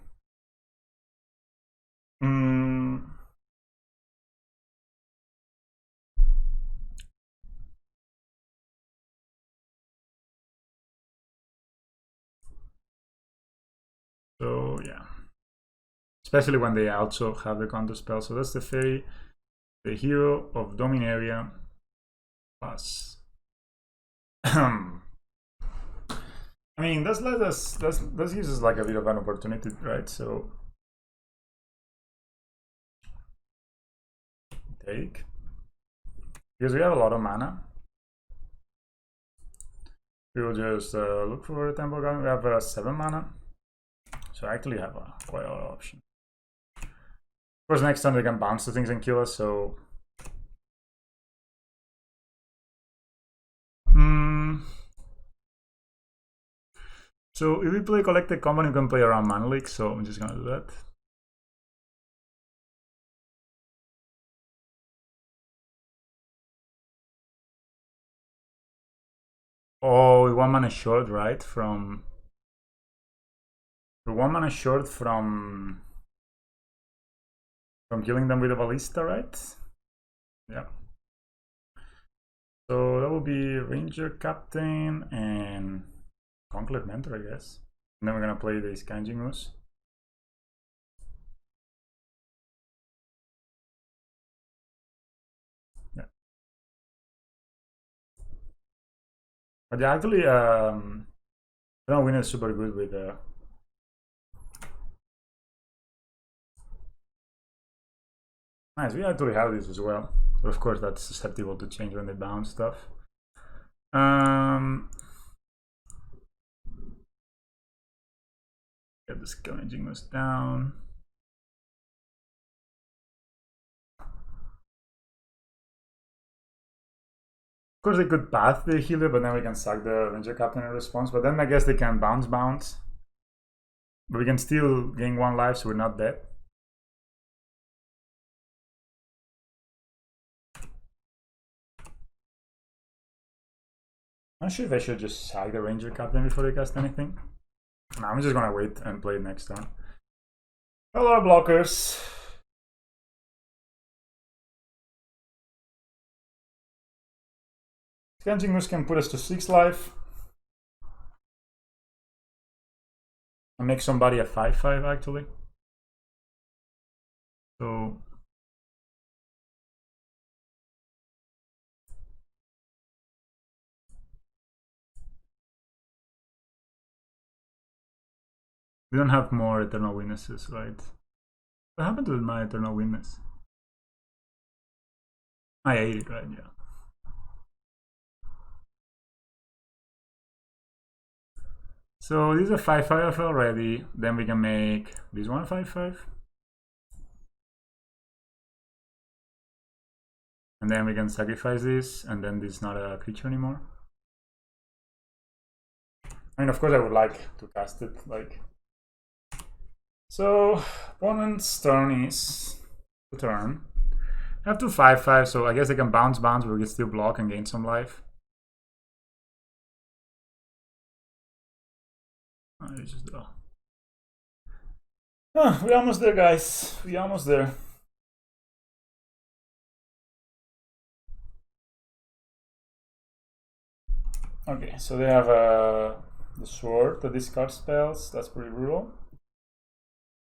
So yeah, especially when they also have the counter spell. So that's the fairy, the hero of Dominaria plus. I mean, that gives us like a bit of an opportunity, right? So take, because we have a lot of mana. We will just look for a temple gun. We have 7 mana, so I actually have quite a lot of options. Of course, next time they can bounce the things and kill us. So so if we play collected common, we can play around mana leak. So I'm just gonna do that. Oh, we 1 mana short, right? We're 1 mana short from killing them with a ballista, right? Yeah. So that will be Ranger-Captain and Conclave Mentor, I guess. And then we're gonna play the Scavenging Ooze. Yeah. But yeah, actually, Winner is super good with nice, we actually have this as well. But of course that's susceptible to change when they bounce stuff. Get the Scavenging Ooze down. Of course they could path the healer, but then we can sack the Ranger-Captain in response. But then I guess they can bounce. But we can still gain 1 life, so we're not dead. I'm not sure if I should just sack the Ranger-Captain before they cast anything. No, I'm just gonna wait and play it next turn. A lot of blockers. Scavenging Ooze can put us to 6 life. And make somebody a 5/5 actually. So we don't have more Eternal Witnesses, right? What happened to my Eternal Witness? I ate it, right? Yeah. So this is a 5/5 already. Then we can make this one 5/5. And then we can sacrifice this, and then this is not a creature anymore. I mean, of course I would like to cast it, like. So, opponent's turn is the turn. I have 2 5/5, so I guess they can bounce, but we can still block and gain some life. Just draw. We're almost there, guys. We're almost there. Okay, so they have the sword to discard spells. That's pretty brutal.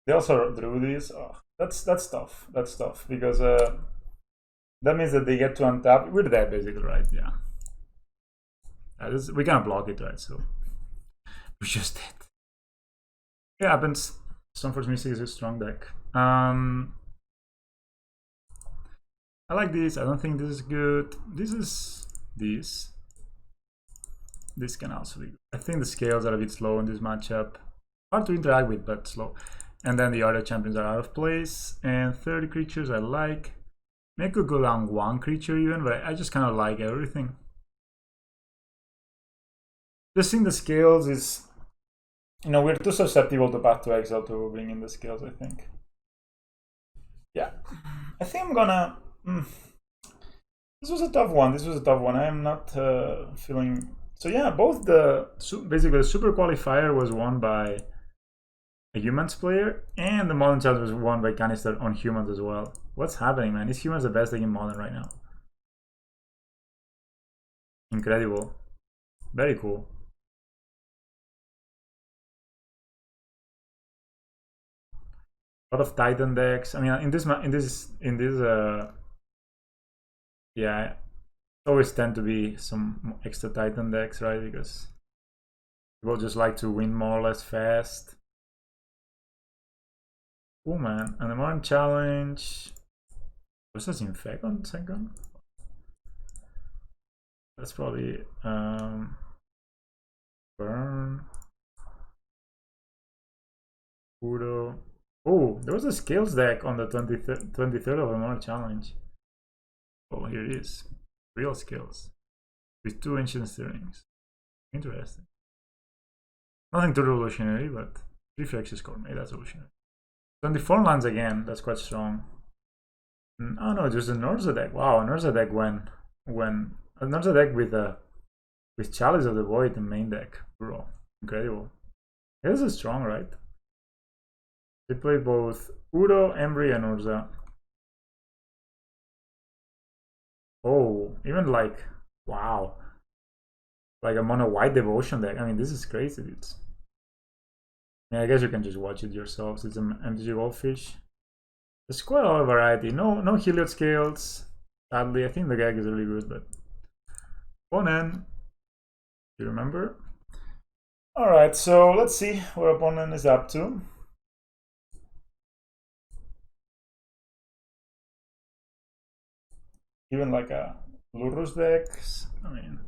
They also drew this. Oh, that's tough. That's tough because that means that they get to untap. We're dead basically, right? Yeah. We cannot block it, right? So we're just dead. It happens. Stoneforge Mystic is a strong deck. I like this. I don't think this is good. This is this. This can also be good. I think the scales are a bit slow in this matchup. Hard to interact with, but slow. And then the Auriok Champions are out of place. And 30 creatures I like. Maybe I could go down 1 creature even, but I just kind of like everything. Just seeing the scales is, you know, we're too susceptible to Path to Exile to bring in the scales, I think. Yeah. I think I'm gonna... This was a tough one. I am not feeling... So yeah, both basically the Super Qualifier was won by a Humans player, and the Modern Challenge was won by Canister on Humans as well. What's happening, man? Is Humans the best deck in Modern right now? Incredible. Very cool. A lot of Titan decks. I mean, in this yeah, always tend to be some extra Titan decks, right? Because people just like to win more or less fast. Oh man, and the Modern Challenge. Was this Infect on second? That's probably Burn. Udo. Oh, there was a Scales deck on the 23rd of the Modern Challenge. Oh, here it is. Real Scales. With 2 Ancient Stirrings. Interesting. Nothing too revolutionary, but 3 Phyrexian Revoker. That's revolutionary. 24 lands again. That's quite strong. Oh no, there's a Norza deck. Wow, a Norza deck when a Norza deck with Chalice of the Void in main deck. Bro, incredible. This is strong, right? They play both Udo, Embry, and Urza. Oh, even like, wow. Like a mono white devotion deck. I mean, this is crazy, dudes. I guess you can just watch it yourselves. It's an MTG Goldfish. There's quite a lot of variety. No Heliod Scales. Sadly, I think the gag is really good, but opponent you remember? Alright, so let's see what our opponent is up to. Even like a Lurrus deck. I mean,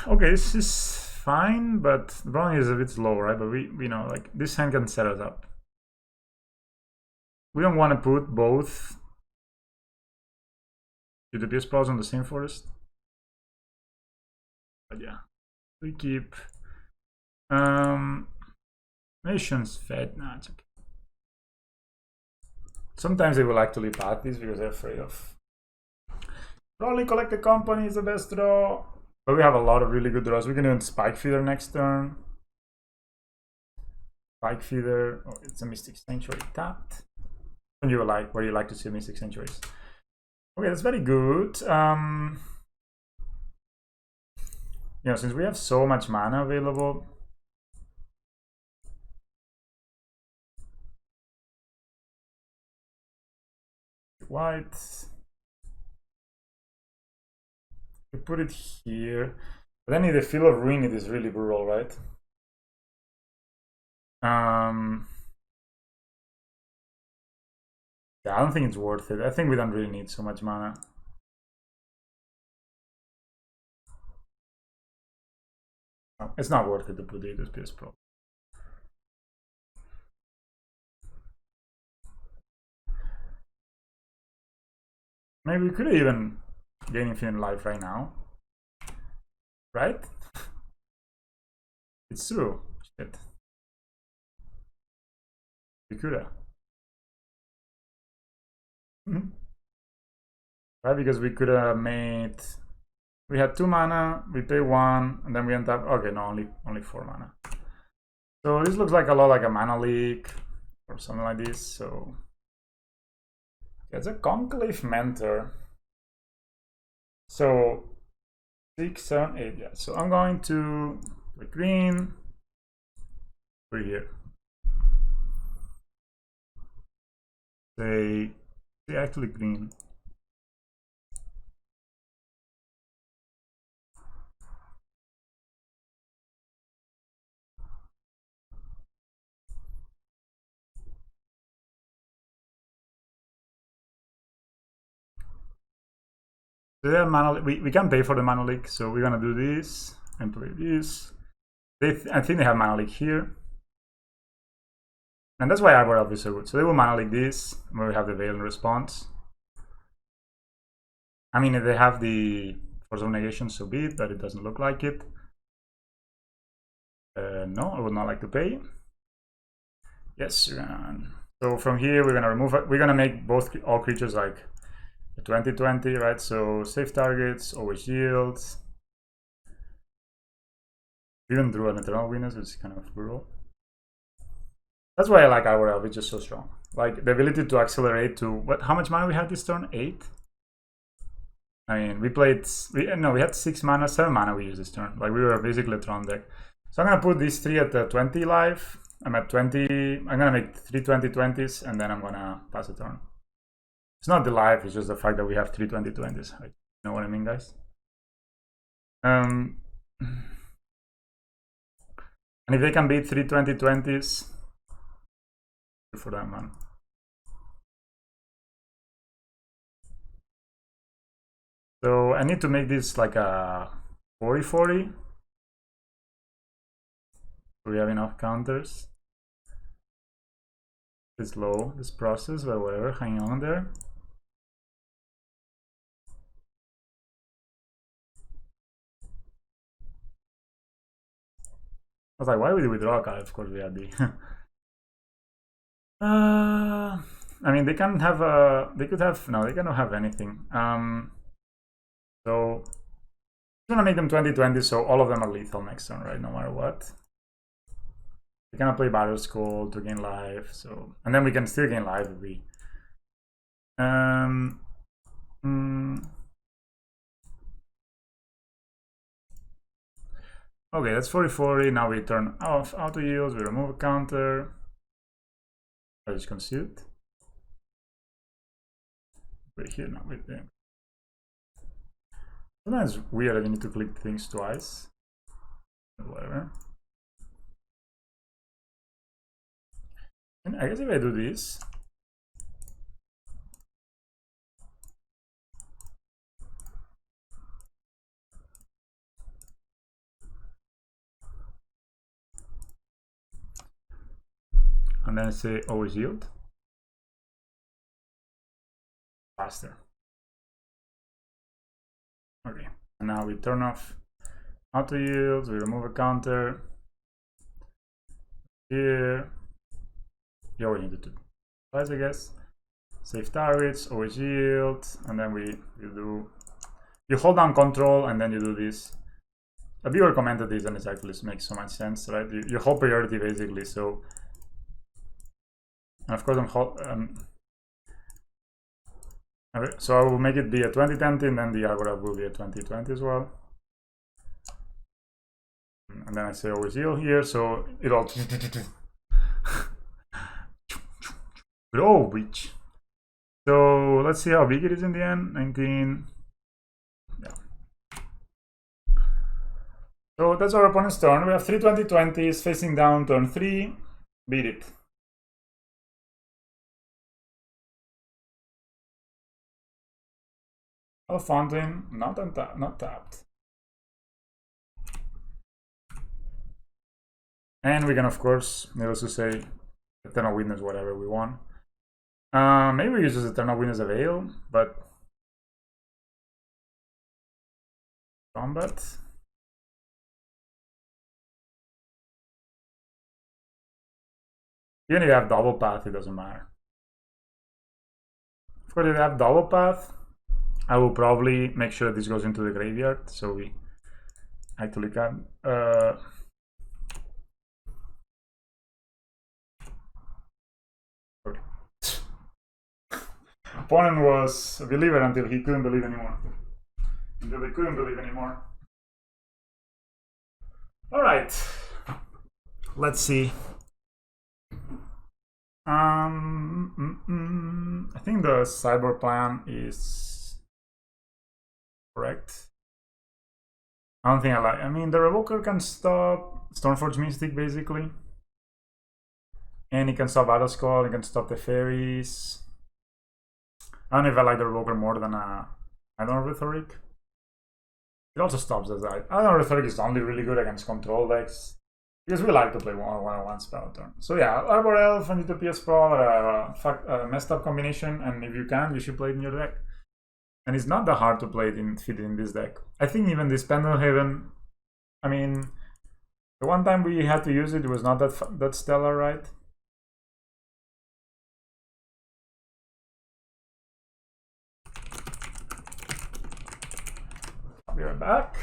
okay, this is fine, but the problem is a bit slow, right? But we know, like, this hand can set us up. We don't want to put both Utopia Sprawls on the same forest. But yeah, we keep Nations Fed. Nah, it's okay. Sometimes they will actually path this because they're afraid of. Probably Collect the Company is the best draw. But we have a lot of really good draws. We can even Spike Feeder next turn. Spike Feeder. Oh, it's a Mystic Sanctuary tapped. And you like where you like to see Mystic Sanctuaries. Okay, that's very good. You know, since we have so much mana available. White. We put it here. But then the Feel of Ruin, it is really brutal, right? Yeah, I don't think it's worth it. I think we don't really need so much mana. No, it's not worth it to put the Utopia Sprawl. Maybe we could even gain infinite life right now. Right? It's true. Shit. We coulda. Right? Because we could have made. We had 2 mana, we pay 1, and then we end up. Okay, no, only 4 mana. So this looks like a lot like a mana leak or something like this. So yeah, it's a Conclave Mentor. So 6, 7, 8. Yeah. So I'm going to the green over here. Say actually green. So mana, we can pay for the mana leak, so we're gonna do this and play this. I think they have mana leak here. And that's why Arbor Elf is so good. So they will mana leak this, where we have the Veil in response. I mean, if they have the Force of Negation, so be it, but it doesn't look like it. No, I would not like to pay. Yes, so from here we're gonna remove it. We're gonna make all creatures like 20/20, right? So safe targets, always yields. Even drew an Eternal Witness, which is kind of brutal. That's why I like Arbor Elf, it's just so strong. Like the ability to accelerate to what? How much mana we had this turn? 8. I mean, we had 6 mana, 7 mana we used this turn. Like we were basically a Tron deck. So I'm gonna put these 3 at the 20 life. I'm at 20. I'm gonna make 3 20/20s, and then I'm gonna pass a turn. It's not the life, it's just the fact that we have 3 20/20s. You know what I mean, guys? And if they can beat 3 20/20s, good for them, man. So I need to make this like a 40/40. We have enough counters. It's slow, this process, but whatever, hang on there. I was like, why would we withdraw a card? Of course we had the I mean, they can have they could have, no, they cannot have anything. So I'm gonna make them 20/20, so all of them are lethal next turn, right? No matter what. We cannot play Battle Skull to gain life, so, and then we can still gain life if we okay, that's 40/40. Now we turn off auto yields, we remove a counter. I just concede. Wait here, now wait there. Sometimes it's weird that you need to click things twice. Whatever. And I guess if I do this, and then I say always yield, faster. Okay, and now we turn off auto yield, we remove a counter. Here, you already need to do twice, I guess. Save targets, always yield, and then you hold down control and then you do this. A viewer commented this and it actually makes so much sense, right? You hold priority basically, so. And of course, okay, so I will make it be a 2020 and then the Arbor Elf will be a 2020 as well. And then I say always yield here, so it all grow reach. So let's see how big it is in the end. 19. Yeah. So that's our opponent's turn. We have 3 2020s facing down turn 3. Beat it. A fountain, not tapped. And we can, of course, needless to say, Eternal Witness whatever we want. Maybe we use Eternal Witness of Veil, but combat. Even if you have double path, it doesn't matter. Of course, if you have double path, I will probably make sure this goes into the graveyard, so we actually can. Okay. Opponent was a believer until he couldn't believe anymore. Until they couldn't believe anymore. All right, let's see. I think the cyber plan is correct. I don't think I mean, the Revoker can stop Stoneforge Mystic basically. And he can stop Battle Skull, he can stop the fairies. I don't know if I like the Revoker more than Eidolon of Rhetoric. It also stops as Eidolon of Rhetoric is only really good against control decks. Because we like to play one spell turn. So yeah, Arbor Elf and Utopia Sprawl are a messed up combination, and if you can, you should play it in your deck. And it's not that hard to play it fit in this deck. I think even this Pendlehaven, I mean, the one time we had to use it, it was not that stellar, right? I'll be right back.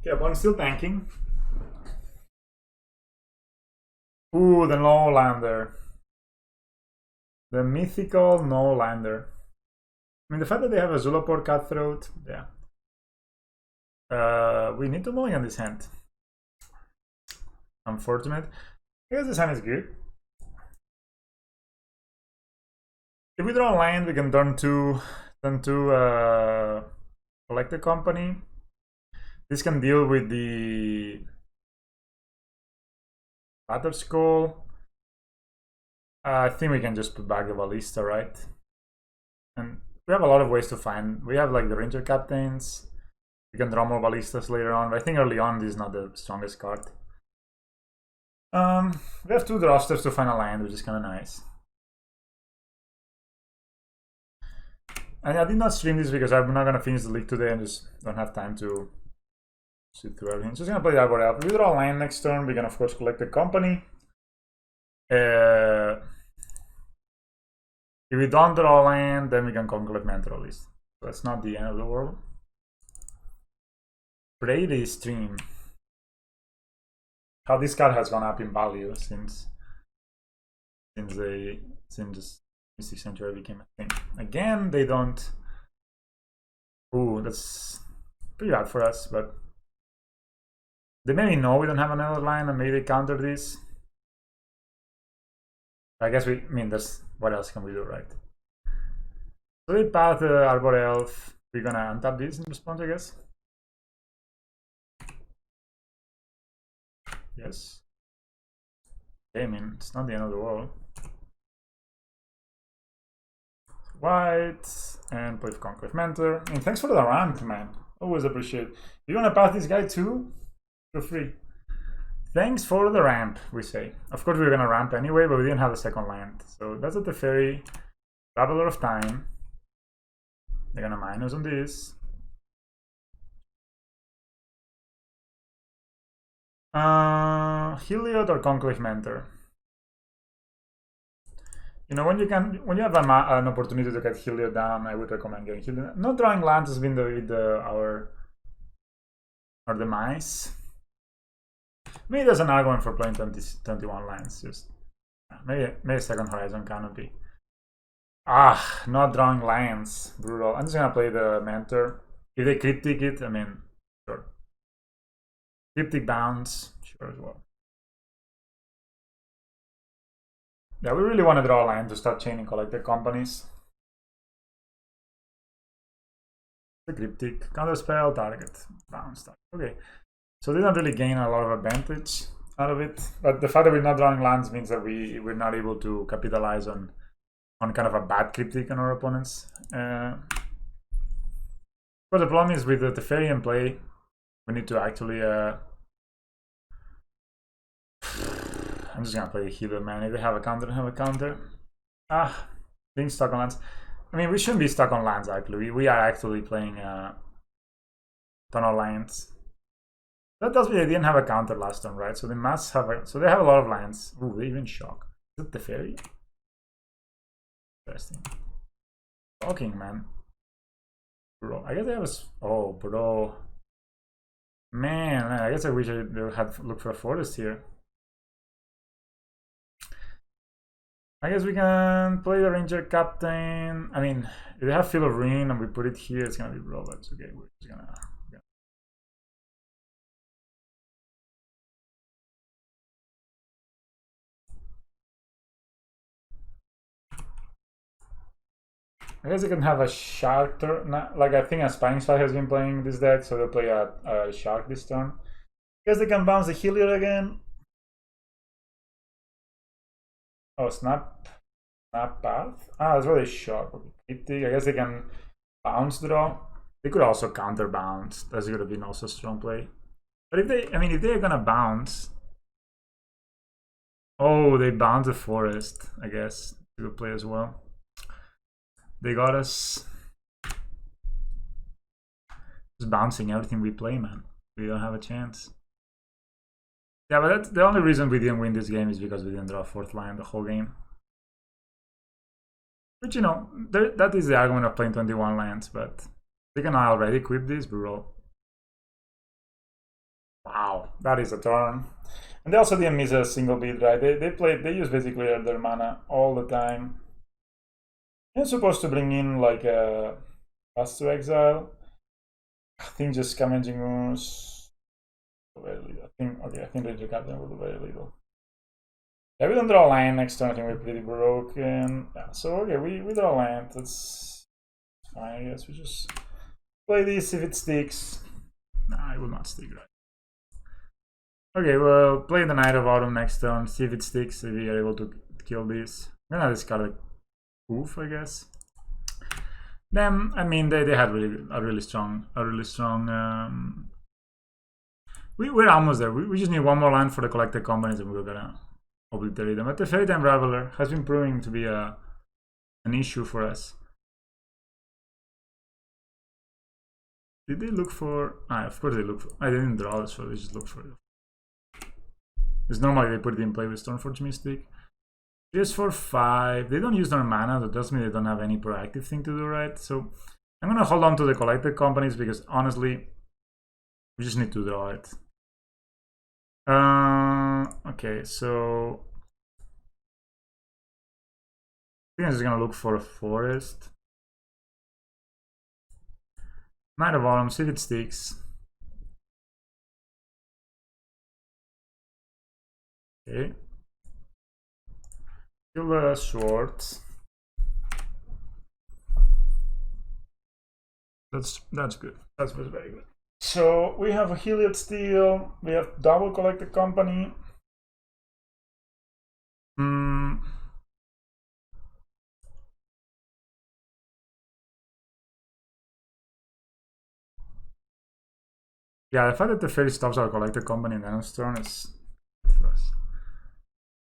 Okay, I'm still tanking. Ooh, the no-lander. The mythical no-lander. I mean, the fact that they have a Zulaport Cutthroat, yeah. We need to mulligan this hand. Unfortunate. I guess this hand is good. If we draw a land, we can turn to collect the company. This can deal with the Battle Skull. I think we can just put back the Ballista, right? And we have a lot of ways to find. We have like the Ranger-Captains. We can draw more Ballistas later on, but I think early on this is not the strongest card. We have 2 rosters to find a land, which is kind of nice. And I did not stream this because I'm not going to finish the league today and just don't have time to sit through everything. So just going to play the Arbor Elf. If we draw a land next turn, we can of course collect the company. If we don't draw land, then we can Conclave Mentor at least. So that's not the end of the world. Brady stream. How this card has gone up in value since Mystic Sanctuary became a thing. Again, they don't. Ooh, that's pretty bad for us, but they maybe know we don't have another line and maybe they counter this. I guess I mean, that's what else can we do, right? So they path the Arbor Elf. We're gonna untap this in response, I guess. Yes. Okay, I mean, it's not the end of the world. White and play for Conclave Mentor. And thanks for the ramp, man. Always appreciate it. If you wanna path this guy too, feel free. Thanks for the ramp, we say. Of course, we were gonna ramp anyway, but we didn't have a second land. So that's at the ferry. Traveler of Time. They're gonna minus on this. Heliod or Conclave Mentor. You know, when you have an opportunity to get Heliod down, I would recommend getting Heliod. Not drawing lands has been our demise. Maybe there's an argument for playing 21 lands. Just maybe second Horizon Canopy. Ah, not drawing lands. Brutal. I'm just gonna play the Mentor. If they cryptic it, I mean, sure. Cryptic bounce, sure as well. Yeah, we really want to draw a line to start chaining collected companies. The cryptic, counterspell, target, bounce, target. Okay. So they don't really gain a lot of advantage out of it. But the fact that we're not drawing lands means that we're not able to capitalize on kind of a bad cryptic on our opponents. But the problem is with the Teferi in play, we need to actually I'm just gonna play the Heliod, man. If they have a counter, have a counter. Being stuck on lands. I mean, we shouldn't be stuck on lands actually. We are actually playing ton of lands. That tells me they didn't have a counter last turn, right? So they must have so they have a lot of lands. Ooh, they even shock. Is it the Teferi? Interesting. Shocking, man. Bro, I guess they have a... Oh, bro. Man, I guess I wish I had looked for a forest here. I guess we can play the Ranger-Captain. I mean, if they have Field of Ruin and we put it here, it's gonna be robots. Okay, we're just gonna... I guess they can have a shark turn. Like, I think a Spine Side has been playing this deck, so they'll play a shark this turn. I guess they can bounce the Heliod again. Oh, snap path. That's really sharp. I guess they can bounce draw. They could also counter bounce. That's gonna be also a strong play. But if they're gonna bounce. Oh, they bounce the forest, I guess. Good play as well. They got us. Just bouncing everything we play, man. We don't have a chance. Yeah, but that's the only reason we didn't win this game is because we didn't draw fourth line the whole game. Which, you know, that is the argument of playing 21 lands, but they can already equip this, brutal. Wow, that is a turn. And they also didn't miss a single beat, right? They use basically their mana all the time. You're supposed to bring in like a Pass to Exile. I think just Scavenging Ooze. Very little. I think Ranger-Captain will do very little. Yeah, we don't draw a land next turn. I think we're pretty broken. Yeah, so okay, we draw a land. That's fine, I guess. We just play this if it sticks. Nah, it will not stick, right? Okay, well, play the Knight of Autumn next turn. See if it sticks. If we are able to kill this. I'm gonna discard a Oof, I guess. Then, I mean, they had a really strong. We're almost there. We just need one more land for the collected companies, and we're gonna obliterate them. But the Fairy Time Raveler has been proving to be an issue for us. Did they look for? Of course they look for. I didn't draw, so they just look for it. It's normally they put it in play with Stoneforge Mystic. Just for 5. They don't use their mana, that doesn't mean they don't have any proactive thing to do, right? So I'm gonna hold on to the collected companies because honestly, We just need to draw it. Okay, so I think I'm just gonna look for a forest. Night of Autumn, see if it sticks. Okay. Kill the swords. That's good. That's very good. So we have a Heliod Steel. We have double Collected Company. Yeah, the fact that the fairy stops our Collected Company in the next turn is for us.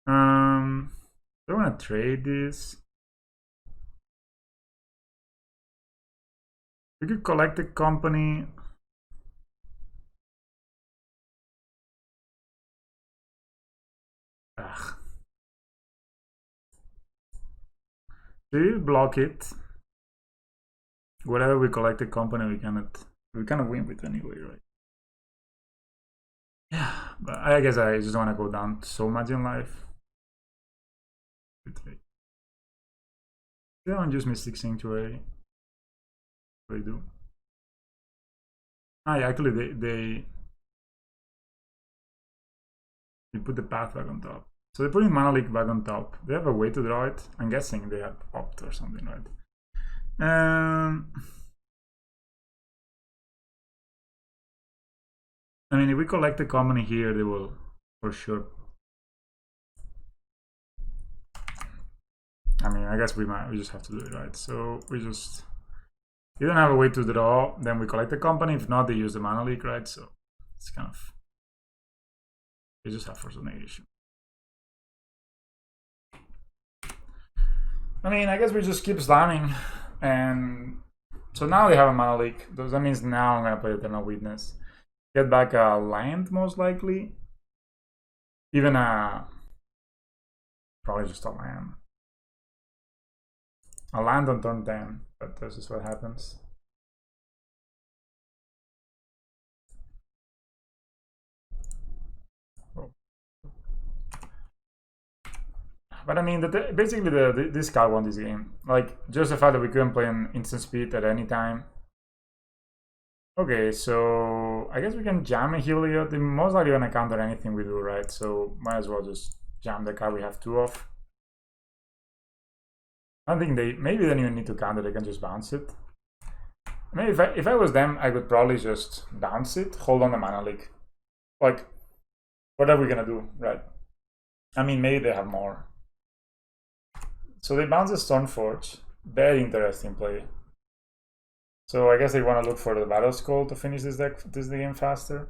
Don't want to trade this. We could Collected Company. Ugh. Do you block it? Whatever we Collected Company, we cannot win with anyway, right? Yeah, but I guess I just don't want to go down so much in life. They don't use Mystic Sanctuary. They do. Ah, yeah, actually, they put the path back on top. So they're putting Mana Leak back on top. They have a way to draw it. I'm guessing they have opt or something, right? I mean, if we collect the company here, they will for sure. I mean, I guess we just have to do it, right? So we just, you don't have a way to draw, then we collect the company. If not, they use the Mana Leak, right? So it's kind of, they just have force of negation. I mean, I guess we just keep slamming, and so now they have a Mana Leak. That means now I'm gonna play Eternal Witness. Get back a land, most likely. Even probably just a land. A land on turn 10, but this is what happens. Oh. But I mean, basically this card won this game. Like, just the fact that we couldn't play an instant speed at any time. Okay, so I guess we can jam a Heliod. They're most likely gonna counter anything we do, right? So might as well just jam the card we have two of. I don't think maybe they don't even need to counter, they can just bounce it. I mean, if I was them, I would probably just bounce it, hold on the Mana Leak. Like, what are we gonna do, right? I mean, maybe they have more. So they bounce the Stoneforge. Very interesting play. So I guess they want to look for the Battle Skull to finish this game faster.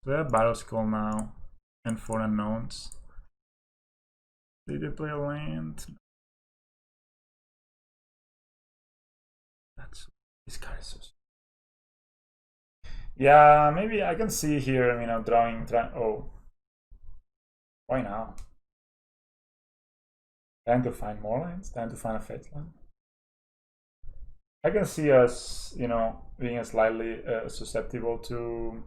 So they have Battle Skull now and 4 unknowns. Did they play a land? This card is so. Yeah, maybe I can see here. I mean, I'm trying. Oh, why now? Trying to find more lands. Trying to find a fetch land. I can see us, you know, being slightly susceptible to.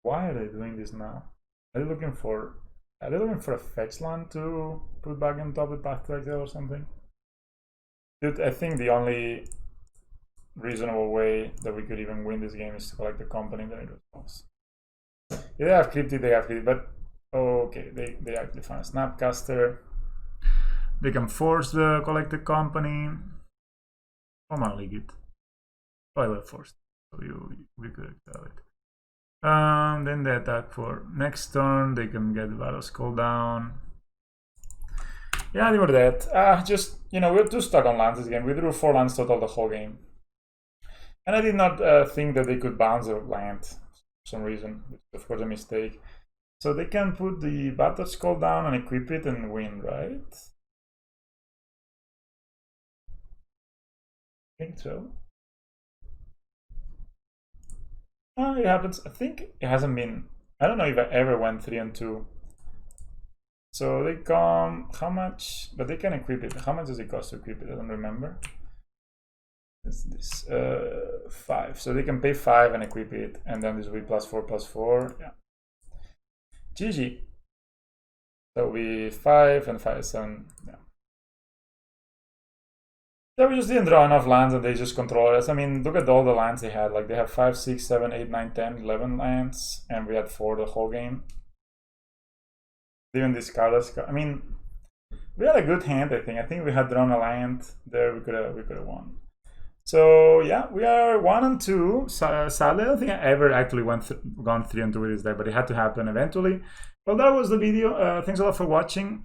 Why are they doing this now? Are they looking for a fetch land to put back on top of Path to Exile or something? Dude, I think the only reasonable way that we could even win this game is to collect the company that it was. Yeah, they have cryptid, but okay, they actually found a Snapcaster. They can force the collected company. Or Mana Leak it. Oh, well, forced. So we could excel it. Then they attack for next turn. They can get the Battle Skull down. Yeah, they were dead. Just, you know, we're too stuck on lands this game. We drew 4 lands total the whole game. And I did not think that they could bounce a land for some reason, which is of course a mistake. So they can put the Battle Skull down and equip it and win, right? I think so. It happens. I think it hasn't been. I don't know if I ever went 3 and 2 So they come, how much? But they can equip it. How much does it cost to equip it? I don't remember. It's this 5. So they can pay 5 and equip it, and then this will be +4/+4. Yeah. GG. So we 5 and 5, 7. Yeah. Yeah, we just didn't draw enough lands and they just control us. I mean, look at all the lands they had. Like they have 5, 6, 7, 8, 9, 10, 11 lands, and we had 4 the whole game. Even discard us. I mean, we had a good hand. I think we had drawn a land there. We could have won. So yeah, we are 1-2. Sadly, I don't think I ever actually gone 3-2 with this deck, but it had to happen eventually. Well, that was the video. Thanks a lot for watching.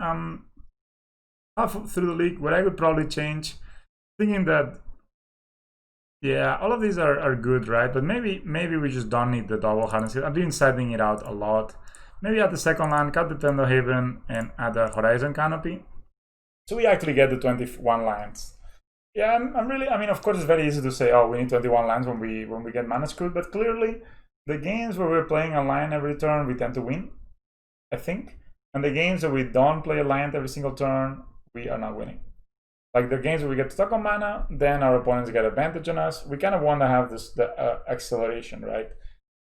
Half through the league, what I would probably change, thinking that, yeah, all of these are good, right? But maybe we just don't need the double Hardened Scales. I've been setting it out a lot. Maybe add the second land, cut the Tender Haven, and add the Horizon Canopy. So we actually get the 21 lands. Yeah, I'm really, I mean, of course, it's very easy to say, oh, we need 21 lands when we get mana screwed, but clearly, the games where we're playing a land every turn, we tend to win, I think. And the games where we don't play a land every single turn, we are not winning. Like the games where we get stuck on mana, then our opponents get advantage on us. We kind of want to have the acceleration, right?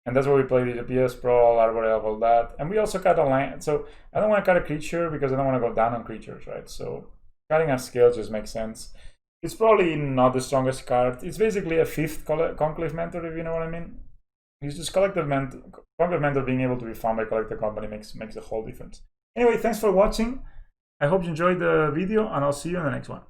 And that's why we play the Utopia Sprawl, Arbor Elf, all that. And we also cut a land. So I don't want to cut a creature because I don't want to go down on creatures, right? So cutting a scale just makes sense. It's probably not the strongest card. It's basically a 5th Conclave Mentor, if you know what I mean. It's just Conclave Mentor being able to be found by Collector Company makes the whole difference. Anyway, thanks for watching. I hope you enjoyed the video, and I'll see you in the next one.